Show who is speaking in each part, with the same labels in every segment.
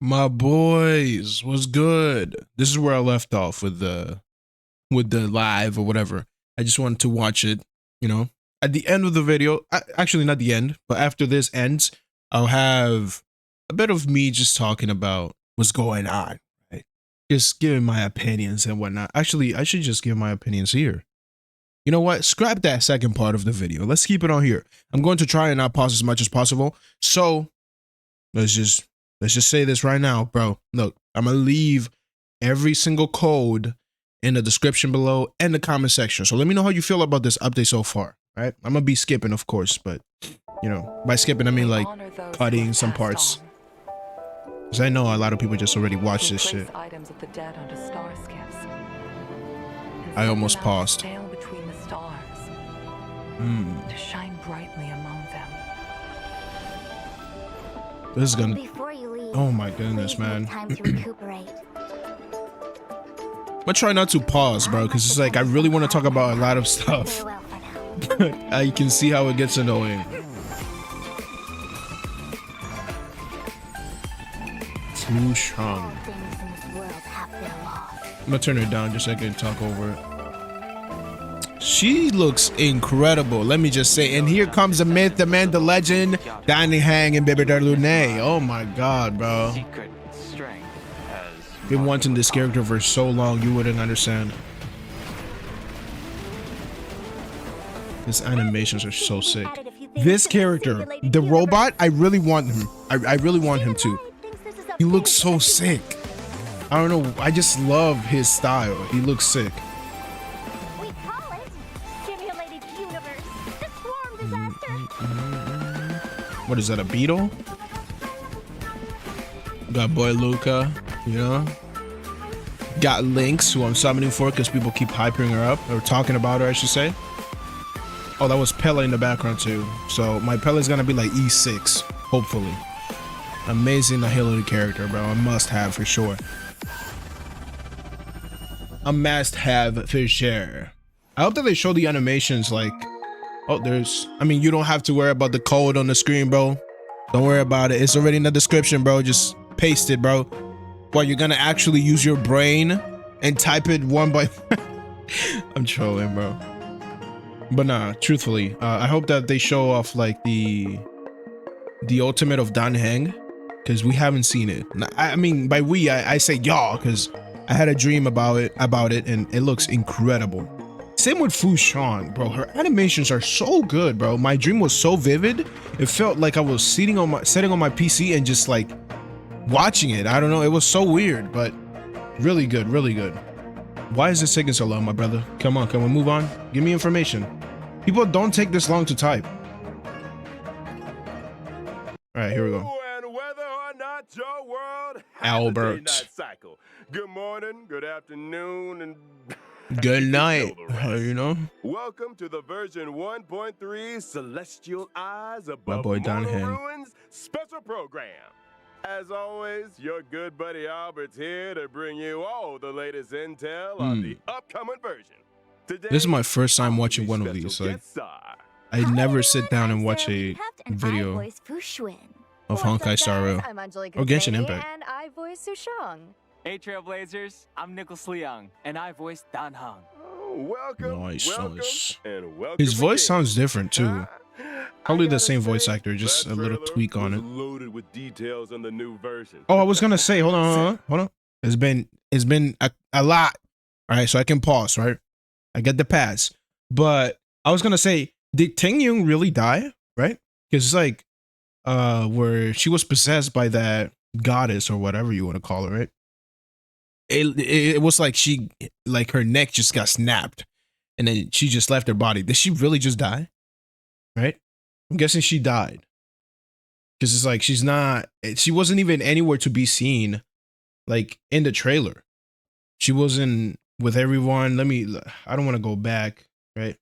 Speaker 1: My boys, what's good? This is where I left off with the live or whatever. I just wanted to watch it, you know. At the end of the video, actually not the end, but after this ends, I'll have a bit of me just talking about what's going on, right? Just giving my opinions and whatnot. Actually, I should just give my opinions here. You know what? Scrap that second part of the video. Let's keep it on here. I'm going to try and not pause as much as possible. So let's just say this right now, bro. Look, I'm gonna leave every single code in the description below and the comment section. So let me know how you feel about this update so far. Right? I'm gonna be skipping, of course, but you know, by skipping I mean like cutting some parts. Because I know a lot of people just already watched this shit. I almost paused.
Speaker 2: To shine brightly among them.
Speaker 1: This is gonna.
Speaker 3: Before you leave,
Speaker 1: Oh my goodness, man.
Speaker 3: time to recuperate.
Speaker 1: I'm gonna try not to pause, bro, because it's like I really want to talk about a lot of stuff.
Speaker 3: Farewell for now.
Speaker 1: I can see how it gets annoying. Too strong.
Speaker 3: All things in this world have their laws.
Speaker 1: I'm gonna turn it down just so I can talk over it. She looks incredible, let me just say. And here comes the myth, the man, the legend, Danny Hang and Baby Darlune. Oh my god, bro. Been wanting this character for so long, you wouldn't understand. His animations are so sick. This character, the robot, I really want him. I really want him to. He looks so sick. I don't know, I just love his style. He looks sick.
Speaker 3: We call it Simulated Universe. The Swarm Disaster.
Speaker 1: What is that, a beetle? Got boy Luca, you know? Got Lynx, who I'm summoning for because people keep hyping her up, or talking about her, I should say. Oh, that was Pella in the background too. So my Pella is gonna be like E6, hopefully. Amazing ability character, bro. A must have for sure. A must have for sure. I hope that they show the animations like, oh, I mean, you don't have to worry about the code on the screen, bro. Don't worry about it. It's already in the description, bro. Just paste it, bro. What, you're gonna actually use your brain and type it one by I'm trolling, bro. But nah, truthfully, I hope that they show off like the ultimate of Dan Heng, because we haven't seen it. I mean, by we, I say y'all, because I had a dream about it, and it looks incredible. Same with Fu Shan, bro. Her animations are so good, bro. My dream was so vivid. It felt like I was sitting on my PC and just like watching it. I don't know. It was so weird, but really good, really good. Why is this taking so long, my brother? Come on, can we move on? Give me information. People don't take this long to type. All right, here we go.
Speaker 4: And whether or not your world
Speaker 1: Albert.
Speaker 4: has a day-night cycle. Good morning, good afternoon, and
Speaker 1: Good night.
Speaker 4: You know the rest.
Speaker 1: You know?
Speaker 4: Welcome to the version 1.3 Celestial Eyes Above
Speaker 1: boy Don
Speaker 4: Mortal
Speaker 1: Hen.
Speaker 4: Ruins special program. As always, your good buddy Albert's here to bring you all the latest intel on the upcoming version. Today,
Speaker 1: This is my first time watching one of these. Like, I never sit down and watch a video of Honkai Star Rail
Speaker 5: I'm Anjali
Speaker 1: or Genshin
Speaker 5: Kazemi,
Speaker 1: Impact.
Speaker 5: and I voice Sushang.
Speaker 6: Hey Trailblazers, I'm Nicholas Liang, and I voice Dan Heng.
Speaker 4: Oh, welcome,
Speaker 1: Nice,
Speaker 4: welcome,
Speaker 1: nice.
Speaker 4: and welcome
Speaker 1: His voice
Speaker 4: again.
Speaker 1: sounds different too. Probably the same voice actor, just
Speaker 4: that
Speaker 1: a little
Speaker 4: trailer
Speaker 1: tweak on
Speaker 4: was
Speaker 1: it.
Speaker 4: Loaded with details on the new version.
Speaker 1: Oh, I was gonna say, hold on. It's been a lot. All right, so I can pause, right? I get the pass. But I was gonna say, did Ting Yung really die? Right? Because it's like, where she was possessed by that goddess or whatever you want to call her, right? It was like her neck just got snapped, and then she just left her body. Did she really just die? Right? I'm guessing she died. Because it's like she wasn't even anywhere to be seen, like in the trailer. She wasn't with everyone. I don't want to go back, right?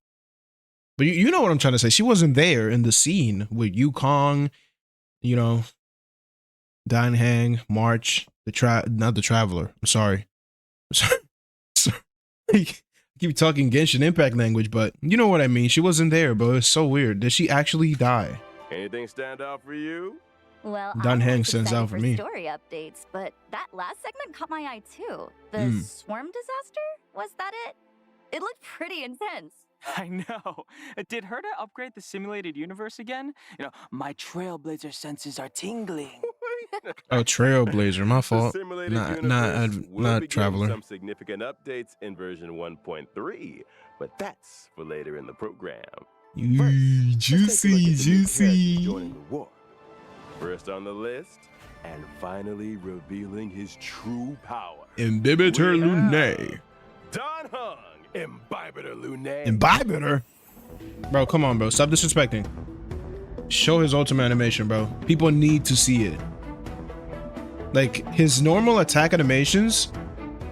Speaker 1: But you know what I'm trying to say. She wasn't there in the scene with Yukong, you know, Dan Heng, March, not the Traveler. I'm sorry. I keep talking Genshin Impact language, but you know what I mean. She wasn't there, but it's so weird. Did she actually die?
Speaker 4: Anything stand out for you?
Speaker 3: Well,
Speaker 1: Don
Speaker 3: I'm
Speaker 1: Hanks
Speaker 3: always
Speaker 1: stands out
Speaker 3: excited
Speaker 1: for
Speaker 3: for
Speaker 1: me.
Speaker 3: story updates, but that last segment caught my eye too. The
Speaker 1: Mm.
Speaker 3: swarm disaster? Was that it? It looked pretty intense.
Speaker 6: I know. Did Herta upgrade the simulated universe again? My trailblazer senses are tingling.
Speaker 1: Oh, Trailblazer, my
Speaker 4: The
Speaker 1: fault.
Speaker 4: simulated
Speaker 1: Not
Speaker 4: universe will
Speaker 1: not
Speaker 4: begin
Speaker 1: Traveler.
Speaker 4: some significant updates in version 1.3, but that's for later in the program.
Speaker 1: Yee,
Speaker 4: Let's take a look
Speaker 1: juicy,
Speaker 4: at the new characters
Speaker 1: juicy.
Speaker 4: joining the war. First on the list, and finally revealing his true power.
Speaker 1: Imbibitor
Speaker 4: We
Speaker 1: Lunae.
Speaker 4: Don Hung, Imbibitor Lunae.
Speaker 1: Imbibitor? Bro, come on, bro. Stop disrespecting. Show his ultimate animation, bro. People need to see it. Like, his normal attack animations,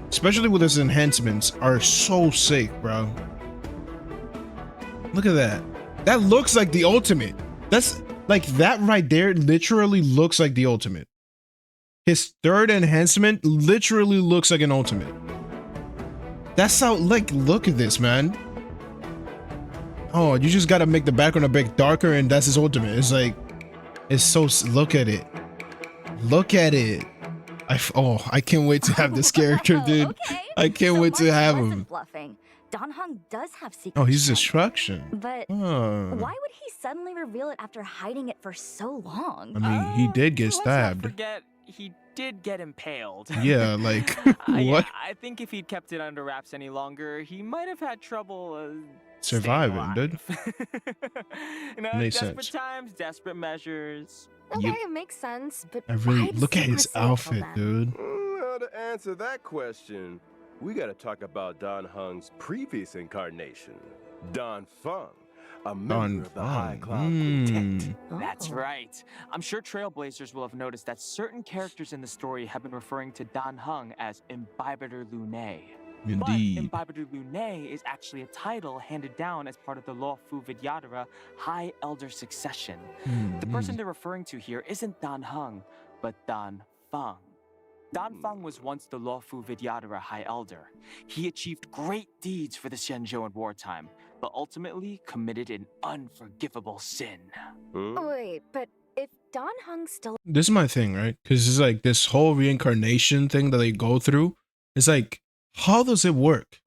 Speaker 1: especially with his enhancements, are so sick, bro. Look at that. That looks like the ultimate. That's like that right there literally looks like the ultimate. His third enhancement literally looks like an ultimate. That's how, like, look at this, man. Oh, you just gotta make the background a bit darker and that's his ultimate. It's like, it's so, look at it. Look at it. I can't wait to have this character, dude.
Speaker 3: Okay.
Speaker 1: I can't
Speaker 3: So
Speaker 1: wait to
Speaker 3: Mark
Speaker 1: have
Speaker 3: wasn't
Speaker 1: him.
Speaker 3: Bluffing. Don Hung does have secret.
Speaker 1: Oh, he's
Speaker 3: strength.
Speaker 1: destruction.
Speaker 3: But
Speaker 1: Oh.
Speaker 3: why would he suddenly reveal it after hiding it for so long?
Speaker 1: I mean, he did get
Speaker 6: Let's not
Speaker 1: stabbed.
Speaker 6: forget, he did get impaled.
Speaker 1: Yeah, like,
Speaker 6: Yeah,
Speaker 1: what?
Speaker 6: I think if he'd kept it under wraps any longer, he might have had trouble
Speaker 1: Surviving,
Speaker 6: staying
Speaker 1: dude.
Speaker 6: alive.
Speaker 1: Makes
Speaker 6: Desperate
Speaker 1: sense.
Speaker 6: times, desperate measures.
Speaker 3: Okay,
Speaker 1: Yep.
Speaker 3: it makes sense, but
Speaker 1: I really,
Speaker 3: why the
Speaker 1: look at his
Speaker 3: secrecy until
Speaker 1: outfit,
Speaker 3: then?
Speaker 1: dude.
Speaker 4: Well, to answer that question, we gotta talk about Don Hung's previous incarnation, Don Fung, a member
Speaker 1: Don
Speaker 4: of the High
Speaker 1: Fung.
Speaker 4: Cloud Quintet.
Speaker 6: That's
Speaker 3: Oh.
Speaker 6: right. I'm sure Trailblazers will have noticed that certain characters in the story have been referring to Don Hung as Imbibitor Lunae.
Speaker 1: Indeed.
Speaker 6: But Imbibitor Lunae is actually a title handed down as part of the Law Fu Vidyadhara High Elder Succession. The person they're referring to here isn't Don Hung, but Don Fung. Don Fung was once the Law Fu Vidyadhara High Elder. He achieved great deeds for the Xianzhou in wartime, but ultimately committed an unforgivable sin.
Speaker 4: Hmm?
Speaker 3: Wait, but if Don Hung still
Speaker 1: This is my thing, right? Because it's like this whole reincarnation thing that they go through. It's like, how does it work?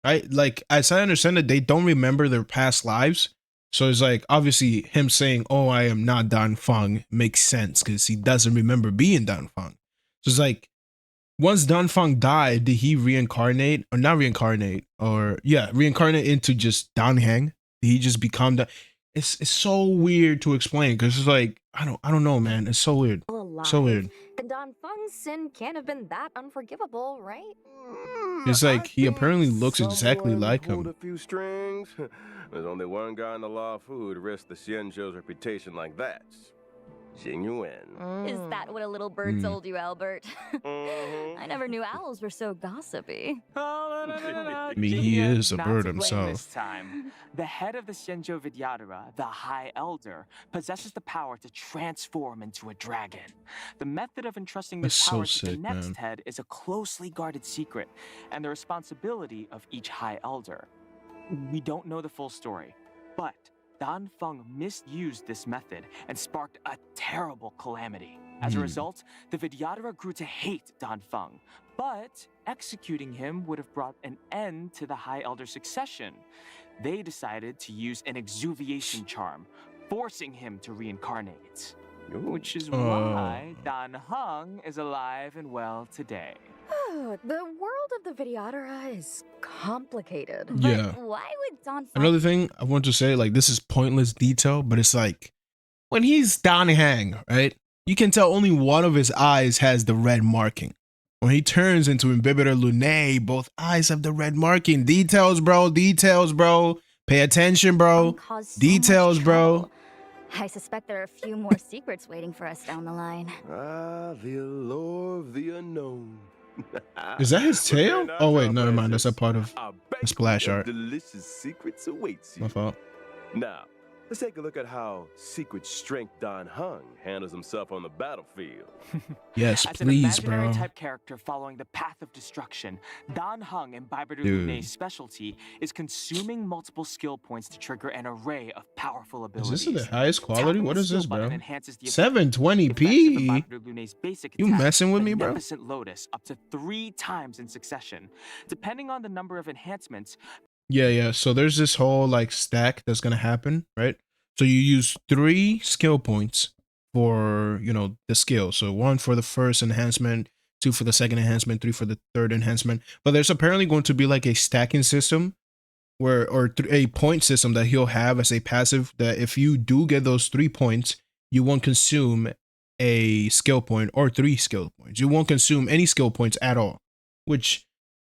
Speaker 1: Right? Like, as I understand it, they don't remember their past lives. So it's like, obviously, him saying, oh, I am not Don Fung makes sense because he doesn't remember being Don Fung. So it's like, once Don Fung died, did he reincarnate or not reincarnate reincarnate into just Don Hang? Did he just become the? It's so weird to explain because it's like I don't know, man. It's so weird.
Speaker 3: alive,
Speaker 1: So weird.
Speaker 3: then Don Fung's sin can't have been that unforgivable, right?
Speaker 1: It's like
Speaker 4: I
Speaker 1: he
Speaker 4: think
Speaker 1: apparently looks exactly
Speaker 4: someone
Speaker 1: like
Speaker 4: pulled
Speaker 1: him.
Speaker 4: a few strings. There's only one guy in the Law Fu who'd risk the Xianzhou's reputation like that. Genuine.
Speaker 3: Is that what a little bird
Speaker 1: Mm.
Speaker 3: told you, Albert?
Speaker 4: Mhm.
Speaker 3: I never knew owls were so gossipy.
Speaker 6: Oh, no.
Speaker 1: I mean, he
Speaker 6: Junior,
Speaker 1: is a
Speaker 6: not
Speaker 1: bird
Speaker 6: to blame
Speaker 1: himself.
Speaker 6: This time. The head of the Xianzhou Vidyadhara, the High Elder, possesses the power to transform into a dragon. The method of entrusting this
Speaker 1: That's so
Speaker 6: power to the
Speaker 1: sick,
Speaker 6: next
Speaker 1: man.
Speaker 6: head is a closely guarded secret, and the responsibility of each High Elder. We don't know the full story, but Don Fung misused this method and sparked a terrible calamity. As a
Speaker 1: Hmm.
Speaker 6: result, the Vidyadhara grew to hate Don Fung, but executing him would have brought an end to the High Elder succession. They decided to use an exuviation charm, forcing him to reincarnate. Which is why Don Hung is alive and well today.
Speaker 3: The world of the Vidyadhara is complicated.
Speaker 1: Yeah.
Speaker 3: But why would Don Fung
Speaker 1: Another thing I want to say, like, this is pointless detail, but it's like when he's Don Hang, right? You can tell only one of his eyes has the red marking. When he turns into Imbibitor Lunae, both eyes have the red marking. Details, bro. Details, bro. Pay attention, bro.
Speaker 3: caused so
Speaker 1: Details,
Speaker 3: much
Speaker 1: bro.
Speaker 3: trouble? I suspect there are a few more secrets waiting for us down the line.
Speaker 4: Ah, the allure of the unknown.
Speaker 1: Is that his tail?
Speaker 4: Prepare not
Speaker 1: Oh, wait,
Speaker 4: to
Speaker 1: never mind. That's a
Speaker 4: precious.
Speaker 1: part of
Speaker 4: A
Speaker 1: the splash
Speaker 4: banquet of
Speaker 1: art.
Speaker 4: Delicious secrets awaits you.
Speaker 1: My fault.
Speaker 4: Now, Let's take a look at how secret strength Dan Heng handles himself on the battlefield.
Speaker 1: Yes,
Speaker 6: As an
Speaker 1: please,
Speaker 6: imaginary
Speaker 1: bro.
Speaker 6: type character following the path of destruction, Dan Heng, Imbiber de
Speaker 1: Dude.
Speaker 6: Lune's specialty, is consuming multiple skill points to trigger an array of powerful
Speaker 1: Is
Speaker 6: abilities.
Speaker 1: this the highest quality?
Speaker 6: Tapping
Speaker 1: What
Speaker 6: the
Speaker 1: is this,
Speaker 6: skill button
Speaker 1: bro?
Speaker 6: enhances the effects of
Speaker 1: 720p.
Speaker 6: Imbiber de Lune's basic
Speaker 1: You
Speaker 6: attack,
Speaker 1: messing with me, bro?
Speaker 6: Beneficent Lotus, up to 3 times in succession. Depending on the number of enhancements,
Speaker 1: Yeah. So there's this whole like stack that's gonna happen, right? So you use 3 skill points for, you know, the skill. So 1 for the first enhancement, 2 for the second enhancement, 3 for the third enhancement. But there's apparently going to be like a stacking system a point system that he'll have as a passive, that if you do get those 3 points, you won't consume a skill point or 3 skill points. You won't consume any skill points at all, which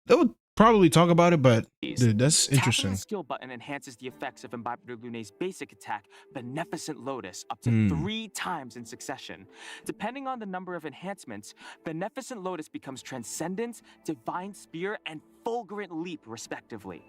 Speaker 1: they'll probably talk about it, but dude, that's
Speaker 6: tapping
Speaker 1: interesting.
Speaker 6: the skill button enhances the effects of Imbiber de Lune's basic attack, Beneficent Lotus, up to 3 times in succession. Depending on the number of enhancements, Beneficent Lotus becomes Transcendence, Divine Spear, and Fulgurant Leap, respectively.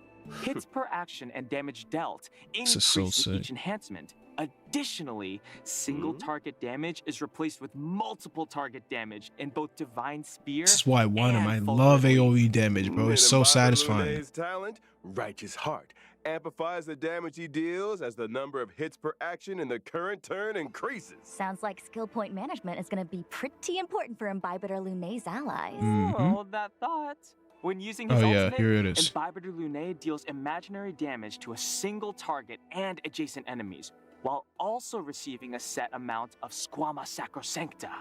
Speaker 6: Hits per action and damage dealt
Speaker 1: This is
Speaker 6: increase
Speaker 1: so
Speaker 6: with
Speaker 1: sick.
Speaker 6: each enhancement. Additionally, single target damage is replaced with multiple target damage in both Divine Spear.
Speaker 1: This is why I want him.
Speaker 6: and
Speaker 1: I
Speaker 6: Fulgurant
Speaker 1: love
Speaker 6: Leap.
Speaker 1: AoE damage, bro. It's so
Speaker 4: And Imbiber
Speaker 1: satisfying.
Speaker 4: Lune's talent, Righteous Heart, amplifies the damage he deals as the number of hits per action in the current turn increases.
Speaker 3: Sounds like skill point management is going to be pretty important for Imbiber Lune's allies.
Speaker 6: Hold that thought. When using his
Speaker 1: Oh yeah,
Speaker 6: ultimate,
Speaker 1: here it is.
Speaker 6: Imbiber de Lune deals imaginary damage to a single target and adjacent enemies, while also receiving a set amount of Squama Sacrosancta.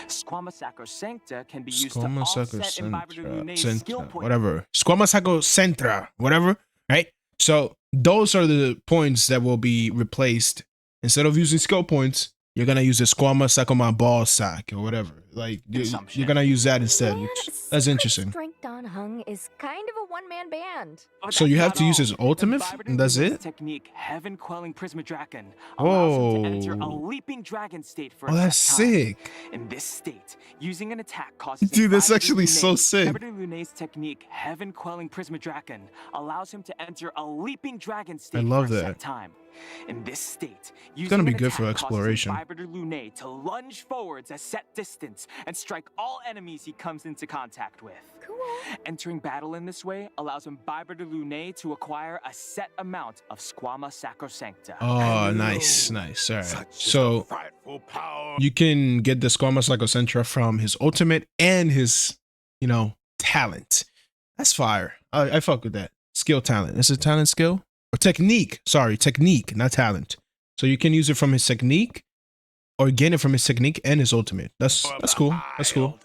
Speaker 6: Squama Sacrosancta can be used to
Speaker 1: Squama
Speaker 6: offset Imbiber de Lune's skill
Speaker 1: Sacrosancta,
Speaker 6: point.
Speaker 1: whatever. Squama Sacrosancta, whatever, right? So those are the points that will be replaced. Instead of using skill points, you're gonna use the Squama Sacoma Ball Sack or whatever. Like you're gonna use that instead, which that's interesting.
Speaker 3: Strength Dan Heng is kind of a one-man band.
Speaker 6: But
Speaker 1: So
Speaker 6: that's
Speaker 1: you have
Speaker 6: not
Speaker 1: to use
Speaker 6: all.
Speaker 1: his ultimate,
Speaker 6: Imbiber de
Speaker 1: and that's
Speaker 6: Lune's
Speaker 1: it?
Speaker 6: Technique, Heaven Quelling Prismadraken, allows him to enter a
Speaker 1: Whoa.
Speaker 6: leaping dragon state for
Speaker 1: Oh,
Speaker 6: a
Speaker 1: that's
Speaker 6: set time.
Speaker 1: sick.
Speaker 6: In this state, using an attack causes
Speaker 1: Dude, that's
Speaker 6: Imbiber de
Speaker 1: actually so
Speaker 6: Lune-
Speaker 1: sick.
Speaker 6: Imbiber de Lune's technique, Heaven Quelling Prismadraken, allows him to enter a leaping dragon state
Speaker 1: love
Speaker 6: for a
Speaker 1: that.
Speaker 6: set time. In this state, using
Speaker 1: gonna be
Speaker 6: an
Speaker 1: good for
Speaker 6: attack causes
Speaker 1: exploration.
Speaker 6: Imbiber de Lune to lunge forwards a set distance and strike all enemies he comes into contact with.
Speaker 3: Cool.
Speaker 6: Entering battle in this way allows Imbiber de Lune to acquire a set amount of Squama Sacrosancta.
Speaker 1: Oh, nice. All right.
Speaker 4: Such is
Speaker 1: So
Speaker 4: the frightful power.
Speaker 1: you can get the Squama Sacrosancta from his ultimate and his, you know, talent. That's fire. I fuck with that. Skill talent. Is it talent skill? Or technique. Sorry, technique, not talent. So you can use it from his technique or gain it from his technique and his ultimate. That's cool. That's cool.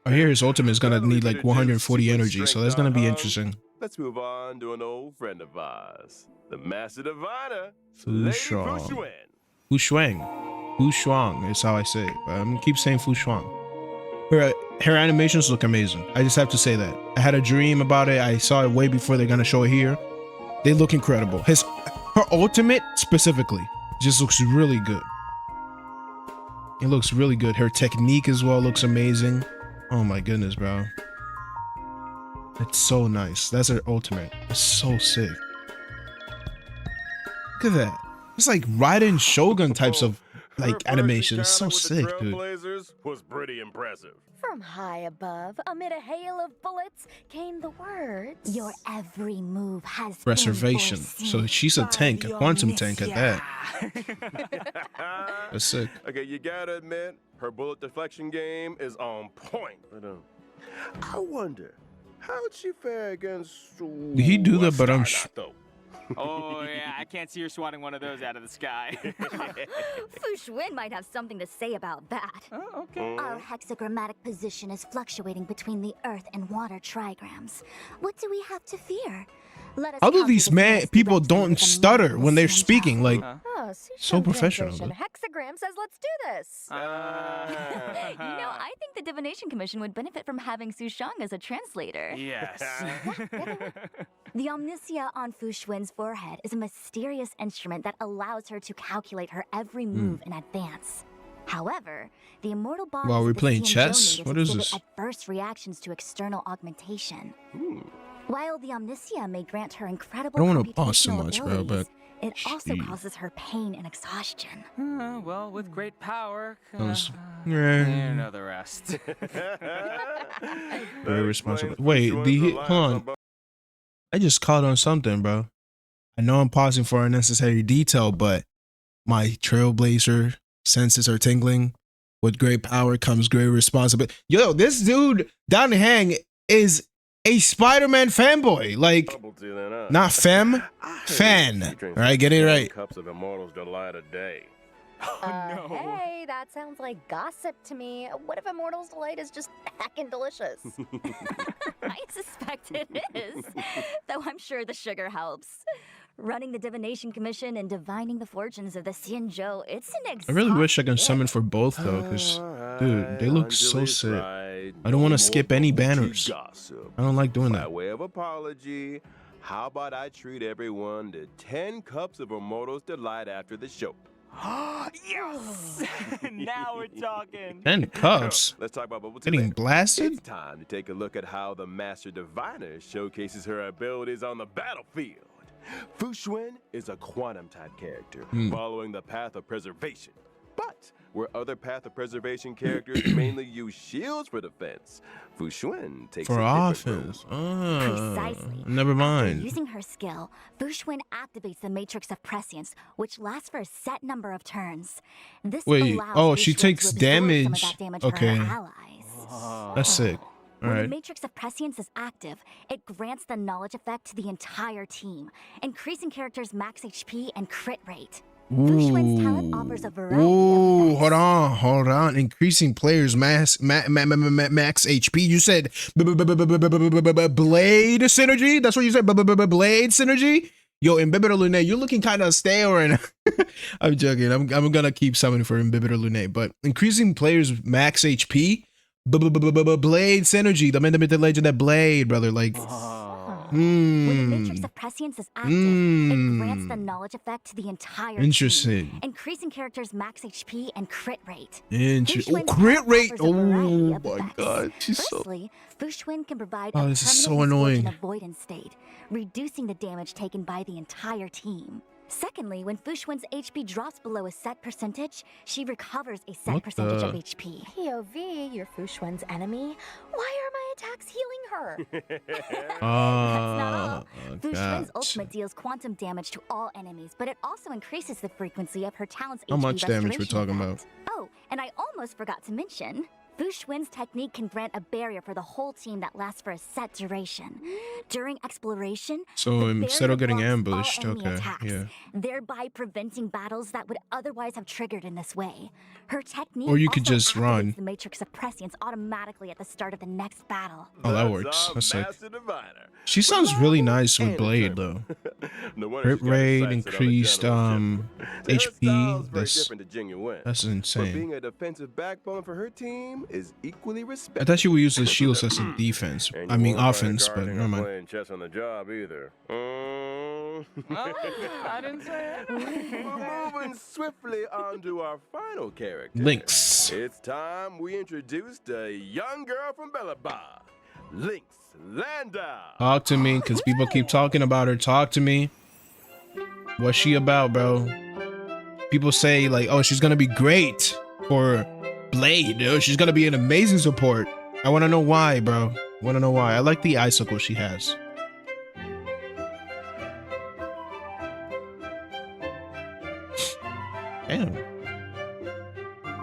Speaker 1: I hear his ultimate is gonna need like 140 energy, so that's gonna be interesting.
Speaker 4: Let's move on to an old friend of ours, the Master Diviner,
Speaker 1: Fu
Speaker 4: Lady
Speaker 1: Shuang.
Speaker 4: Fu Xuan.
Speaker 1: Fu Shuang. Fu Shuang is how I say it, but I'm gonna keep saying Fu Shuang. Her animations look amazing. I just have to say that. I had a dream about it. I saw it way before they're gonna show it here. They look incredible. Her ultimate specifically just looks really good. It looks really good. Her technique as well looks amazing. Oh my goodness, bro. It's so nice. That's her ultimate. It's so sick. Look at that. It's like Raiden Shogun types of like
Speaker 4: Her
Speaker 1: animation.
Speaker 4: first
Speaker 1: It's so
Speaker 4: encounter
Speaker 1: sick,
Speaker 4: with the
Speaker 1: dude.
Speaker 4: Trailblazers was pretty impressive.
Speaker 3: From high above, amid a hail of bullets, came the words.
Speaker 5: Your every move has been
Speaker 1: Preservation.
Speaker 5: foreseen
Speaker 1: So she's a
Speaker 6: by
Speaker 1: tank, a
Speaker 6: the
Speaker 1: quantum tank at that.
Speaker 6: Omniscia.
Speaker 1: That's sick.
Speaker 4: Okay, you gotta admit, her bullet deflection game is on point. But I wonder, how'd she fare against?
Speaker 1: Did he do that? But I'm
Speaker 4: though.
Speaker 6: Oh yeah, I can't see her swatting one of those out of the sky.
Speaker 3: Fu Xuan might have something to say about that.
Speaker 6: Oh, okay.
Speaker 5: Our hexagrammatic position is fluctuating between the earth and water trigrams. What do we have to fear? Let us
Speaker 1: How do
Speaker 5: counter
Speaker 1: these
Speaker 5: this
Speaker 1: people
Speaker 5: directly
Speaker 1: don't
Speaker 5: with a
Speaker 1: stutter
Speaker 5: mindful
Speaker 1: when they're
Speaker 5: mentality.
Speaker 1: speaking? Like,
Speaker 3: Oh,
Speaker 1: So professional,
Speaker 3: translation.
Speaker 1: though.
Speaker 3: Hexagram says let's do this. I think the Divination Commission would benefit from having Su Shang as a translator.
Speaker 6: Yes.
Speaker 5: The omniscia on Fu Xuan's forehead is a mysterious instrument that allows her to calculate her every move in advance. However, the immortal bodies
Speaker 1: While we're
Speaker 5: of the
Speaker 1: playing
Speaker 5: Xian
Speaker 1: chess?
Speaker 5: Dominators
Speaker 1: What is
Speaker 5: exhibit
Speaker 1: this?
Speaker 5: adverse reactions to external augmentation. While the Omniscia may grant her incredible
Speaker 1: I don't want to pause too
Speaker 5: computational
Speaker 1: much, bro,
Speaker 5: abilities,
Speaker 1: but
Speaker 5: it also
Speaker 1: Jeez.
Speaker 5: causes her pain and exhaustion.
Speaker 6: Well, with great power,
Speaker 1: Those-
Speaker 6: you know the rest.
Speaker 1: very responsible. Wait, hold on. I just caught on something, bro. I know I'm pausing for unnecessary detail, but my trailblazer senses are tingling. With great power comes great responsibility. Yo, this dude, Dan Hang, is a Spider-Man fanboy. Like, not fem, fan. All right, get it right.
Speaker 4: Cups of Immortals Delight a day.
Speaker 6: Oh, no.
Speaker 3: Hey, that sounds like gossip to me. What if Immortal's Delight is just heckin' delicious?
Speaker 5: I suspect it is, though I'm sure the sugar helps. Running the Divination Commission and divining the fortunes of the Xianzhou, it's an
Speaker 1: I really wish I can
Speaker 5: exhausting
Speaker 1: summon for both though, because dude, they look so sick. I don't want to skip any banners.
Speaker 4: Gossip.
Speaker 1: I don't like doing
Speaker 4: By
Speaker 1: that.
Speaker 4: way of apology, how about I treat everyone to 10 cups of Immortals Delight after the show?
Speaker 6: Yes! Now we're talking.
Speaker 1: 10 cups.
Speaker 4: Let's talk about Bubble
Speaker 1: Getting
Speaker 4: Tea.
Speaker 1: blasted?
Speaker 4: It's time to take a look at how the Master Diviner showcases her abilities on the battlefield. Fu Xuan is a quantum-type character, following the path of preservation. But where other path of preservation characters mainly use shields for defense, Fu Xuan takes
Speaker 1: For
Speaker 4: a different
Speaker 1: offense.
Speaker 4: route.
Speaker 5: Precisely.
Speaker 1: Never
Speaker 5: After
Speaker 1: mind.
Speaker 5: using her skill, Fu Xuan activates the Matrix of Prescience, which lasts for a set number of turns. This
Speaker 1: Wait,
Speaker 5: allows
Speaker 1: oh,
Speaker 5: Fu
Speaker 1: she
Speaker 5: Xuan to
Speaker 1: takes
Speaker 5: absorb some of
Speaker 1: damage.
Speaker 5: that damage
Speaker 1: Okay.
Speaker 5: for her allies.
Speaker 1: That's sick. All
Speaker 5: When the
Speaker 1: right.
Speaker 5: Matrix of Prescience is active, it grants the knowledge effect to the entire team, increasing characters' max HP and crit rate. Fu Xuan's talent offers a variety of
Speaker 1: Ooh,
Speaker 5: effects.
Speaker 1: hold on. Increasing players' max HP. You said blade synergy? That's what you said? Blade synergy? Yo, Imbibitor Lune, you're looking kind of stale right now. I'm joking. I'm gonna keep summoning for Imbibitor Lune, but increasing players' max HP? Blade synergy. The legend that blade, brother. Like,
Speaker 5: When the Matrix of Prescience is active, it grants the knowledge effect to the entire team,
Speaker 1: interesting.
Speaker 5: increasing characters' max HP and crit rate.
Speaker 1: Interesting. Oh,
Speaker 5: Fu Xuan's
Speaker 1: crit
Speaker 5: talent
Speaker 1: rate.
Speaker 5: offers a variety
Speaker 1: Oh
Speaker 5: of
Speaker 1: my
Speaker 5: effects.
Speaker 1: god. She's so.
Speaker 5: Firstly, Fu Xuan can provide
Speaker 1: Oh,
Speaker 5: a
Speaker 1: this is so
Speaker 5: permanent
Speaker 1: annoying.
Speaker 5: avoidance state, reducing the damage taken by the entire team. Secondly, when Fu Xuan's HP drops below a set percentage, she recovers a set
Speaker 1: What
Speaker 5: percentage of
Speaker 1: the-
Speaker 5: HP.
Speaker 3: POV, you're Fu Xuan's enemy. Why are my attacks healing her?
Speaker 5: That's not all. Fu Xuan's
Speaker 1: gotcha.
Speaker 5: ultimate deals quantum damage to all enemies, but it also increases the frequency of her talent's
Speaker 1: How
Speaker 5: HP
Speaker 1: much damage we're
Speaker 5: restoration
Speaker 1: talking
Speaker 5: effect. Oh, and I almost forgot to mention, Fu Xuan's technique can grant a barrier for the whole team that lasts for a set duration. During exploration,
Speaker 1: So
Speaker 5: the
Speaker 1: instead of
Speaker 5: barrier
Speaker 1: getting
Speaker 5: blocks
Speaker 1: ambushed,
Speaker 5: all enemy
Speaker 1: okay,
Speaker 5: attacks,
Speaker 1: yeah.
Speaker 5: thereby preventing battles that would otherwise have triggered in this way. Her technique
Speaker 1: Or you could
Speaker 5: also
Speaker 1: just
Speaker 5: activates
Speaker 1: run.
Speaker 5: the Matrix of Prescience automatically at the start of the next battle.
Speaker 1: Oh, that
Speaker 4: That's
Speaker 1: works.
Speaker 4: our
Speaker 1: That's sick.
Speaker 4: Master Diviner.
Speaker 1: She sounds really
Speaker 4: Reliable
Speaker 1: nice with
Speaker 4: and
Speaker 1: Blade though.
Speaker 4: determined. No wonder
Speaker 1: Crit
Speaker 4: she's got her
Speaker 1: rate,
Speaker 4: sights set on the
Speaker 1: increased
Speaker 4: general ship. Her
Speaker 1: HP.
Speaker 4: style's very
Speaker 1: That's
Speaker 4: different to Genuine. But
Speaker 1: insane.
Speaker 4: being a defensive backbone for her team is equally
Speaker 1: I
Speaker 4: respected.
Speaker 1: thought she would use the shields as a defense.
Speaker 4: And
Speaker 1: I
Speaker 4: you
Speaker 1: mean
Speaker 4: won't find her
Speaker 1: offense, but
Speaker 4: guarding
Speaker 1: never
Speaker 4: or
Speaker 1: mind.
Speaker 4: playing chess on the job either.
Speaker 6: I didn't say it.
Speaker 4: We're moving swiftly on to our final character.
Speaker 1: Lynx.
Speaker 4: It's time we introduced a young girl from Bellaba, Lynx Landau.
Speaker 1: Talk to me, because people keep talking about her. Talk to me. What's she about, bro? People say like, oh, she's gonna be great for Blade. Oh, she's gonna be an amazing support. I want to know why, bro. Want to know why? I like the icicle she has. Damn.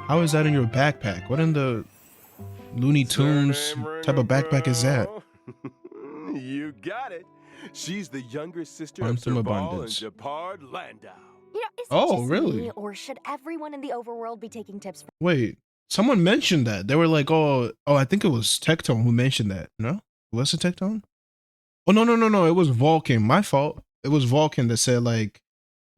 Speaker 1: How is that in your backpack? What in the Looney Tunes
Speaker 4: Surname
Speaker 1: type of
Speaker 4: ring a
Speaker 1: backpack is that?
Speaker 4: bell? You got it. She's the younger sister of
Speaker 1: Quantum
Speaker 4: Serval and
Speaker 1: abundance.
Speaker 4: Japard Landau.
Speaker 3: You know, is it
Speaker 1: Oh,
Speaker 3: just
Speaker 1: really?
Speaker 3: me, or should everyone in the overworld be taking tips from
Speaker 1: Wait, someone mentioned that. They were like, oh, I think it was Tectone who mentioned that. No? Was it Tectone? Oh, no. It was Vulcan. My fault. It was Vulcan that said, like,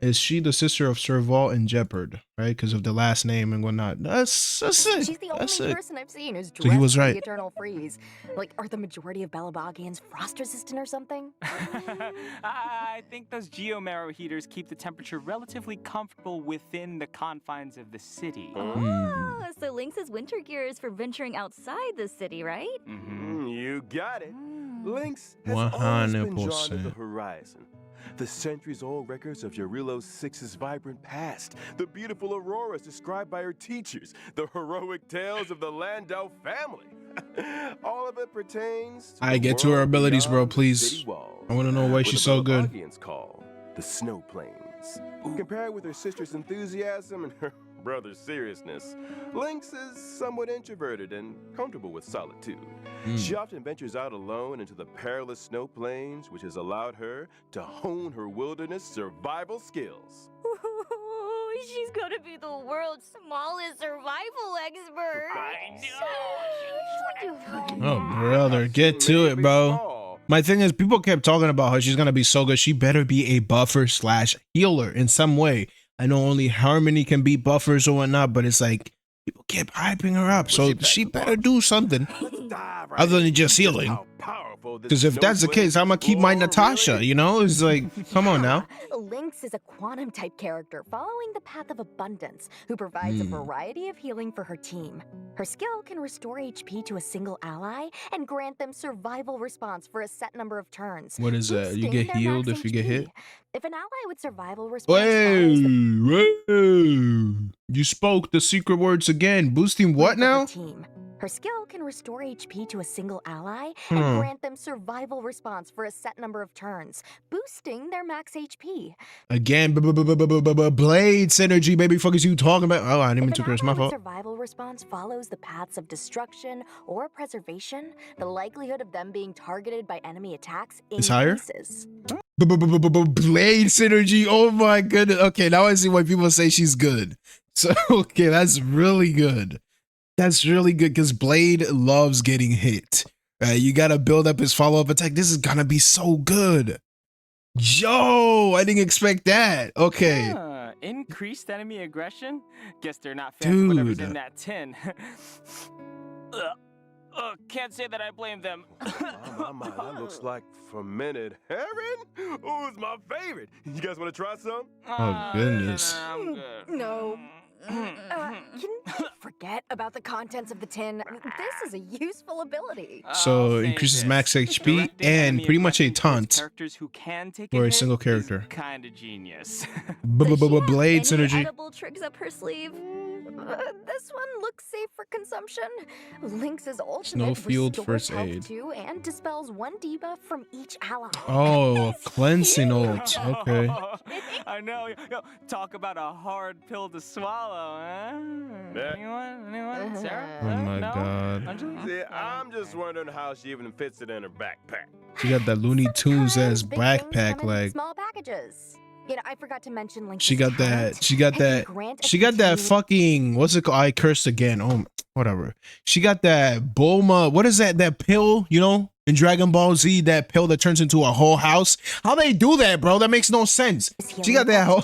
Speaker 1: is she the sister of Serval and Jeopard, right? Because of the last name and whatnot. That's sick.
Speaker 3: She's the only
Speaker 1: That's sick.
Speaker 3: person I've seen who's
Speaker 1: So he
Speaker 3: dressed
Speaker 1: was
Speaker 3: for
Speaker 1: right.
Speaker 3: the Eternal Freeze. Like, are the majority of Belabagians frost resistant or something?
Speaker 6: I think those geomarrow heaters keep the temperature relatively comfortable within the confines of the city.
Speaker 5: Oh, so Lynx's winter gear is for venturing outside the city, right?
Speaker 6: Mm-hmm.
Speaker 4: You got it. Lynx has always been drawn to the
Speaker 1: 100%.
Speaker 4: horizon. The centuries-old records of Yarilo 6's vibrant past, the beautiful auroras described by her teachers, the heroic tales of the Landau family. All of it pertains to
Speaker 1: I
Speaker 4: the
Speaker 1: get to her
Speaker 4: world
Speaker 1: abilities, bro,
Speaker 4: beyond the
Speaker 1: please.
Speaker 4: city walls,
Speaker 1: I want to know why
Speaker 4: what
Speaker 1: she's
Speaker 4: the
Speaker 1: so good.
Speaker 4: Belafontians call the snow plains. Compared with her sister's enthusiasm and her brother's seriousness, Lynx is somewhat introverted and comfortable with solitude. She often ventures out alone into the perilous snow plains, which has allowed her to hone her wilderness survival skills.
Speaker 5: She's gonna be the world's smallest survival expert.
Speaker 1: Oh, brother, get to it, bro. My thing is, people kept talking about how she's gonna be so good. She better be a buffer / healer in some way. I know only Harmony can be buffers or whatnot, but it's like people kept hyping her up, so she better do something other than just healing. Because if that's the case, I'm gonna keep my Natasha. You know, it's like, come on now.
Speaker 3: Lynx is a quantum type character following the path of abundance who provides a variety of healing for her team. Her skill can restore HP to a single ally and grant them survival response for a set number of turns.
Speaker 1: What is that? You
Speaker 3: boosting
Speaker 1: get
Speaker 3: their
Speaker 1: healed
Speaker 3: max
Speaker 1: if you get hit?
Speaker 3: HP. If an ally with survival response follows the
Speaker 1: You spoke the secret words again. Boosting what
Speaker 3: for her
Speaker 1: now?
Speaker 3: team. Her skill can restore HP to a single ally
Speaker 1: Hmm.
Speaker 3: and grant them survival response for a set number of turns, boosting their max HP.
Speaker 1: Again, blade synergy, baby. Fuck is you talking about? Oh, I didn't mean
Speaker 3: If
Speaker 1: to
Speaker 3: an
Speaker 1: curse.
Speaker 3: ally
Speaker 1: My
Speaker 3: with
Speaker 1: fault.
Speaker 3: survival response follows the paths of destruction or preservation, the likelihood of them being targeted by enemy attacks
Speaker 1: It's higher?
Speaker 3: increases.
Speaker 1: Blade synergy. Oh my goodness. Okay, now I see why people say she's good. So okay, that's really good. That's really good because Blade loves getting hit. You gotta build up his follow-up attack. This is gonna be so good. Yo, I didn't expect that. Okay.
Speaker 6: Increased enemy aggression? Guess they're not fans of whatever's
Speaker 1: Dude.
Speaker 6: in that tin. Can't say that I blame them.
Speaker 4: My, that looks like fermented herring. Ooh, it's my favorite. You guys want to try some?
Speaker 1: Oh, goodness.
Speaker 6: I'm good.
Speaker 3: No. Can you forget about the contents of the tin? This is a useful ability.
Speaker 1: So
Speaker 6: I'll say
Speaker 1: increases
Speaker 6: this.
Speaker 1: max HP
Speaker 6: Directing
Speaker 1: and
Speaker 6: enemy
Speaker 1: pretty much a
Speaker 6: aggression towards
Speaker 1: taunt
Speaker 6: characters who can take
Speaker 1: for a
Speaker 6: hit
Speaker 1: single
Speaker 6: is
Speaker 1: character.
Speaker 6: Kinda genius.
Speaker 1: Blade synergy.
Speaker 3: Edible tricks up her sleeve. This one looks safe for consumption. Lynx's ultimate
Speaker 1: Snowfield
Speaker 3: restores
Speaker 1: first
Speaker 3: health
Speaker 1: aid.
Speaker 3: 2 and dispels 1 debuff from each ally.
Speaker 1: Oh, cleansing ult. Okay.
Speaker 6: I know. Yo, talk about a hard pill to swallow, huh?
Speaker 4: Yeah.
Speaker 6: Anyone? Sarah?
Speaker 1: Oh my
Speaker 6: No?
Speaker 1: god.
Speaker 6: Anjali?
Speaker 4: See, I'm just wondering how she even fits it in her backpack.
Speaker 1: She got that Looney Tunes ass
Speaker 3: Sometimes big things
Speaker 1: backpack,
Speaker 3: come in
Speaker 1: like
Speaker 3: small packages. You know, I forgot to mention Lynx's
Speaker 1: she got that.
Speaker 3: talent.
Speaker 1: She got
Speaker 3: It can
Speaker 1: that.
Speaker 3: grant a
Speaker 1: She got that
Speaker 3: continuous-
Speaker 1: fucking. What's it called? I cursed again. Oh, whatever. She got that Bulma. What is that? That pill? You know, in Dragon Ball Z, that pill that turns into a whole house. How they do that, bro? That makes no sense. She got that whole.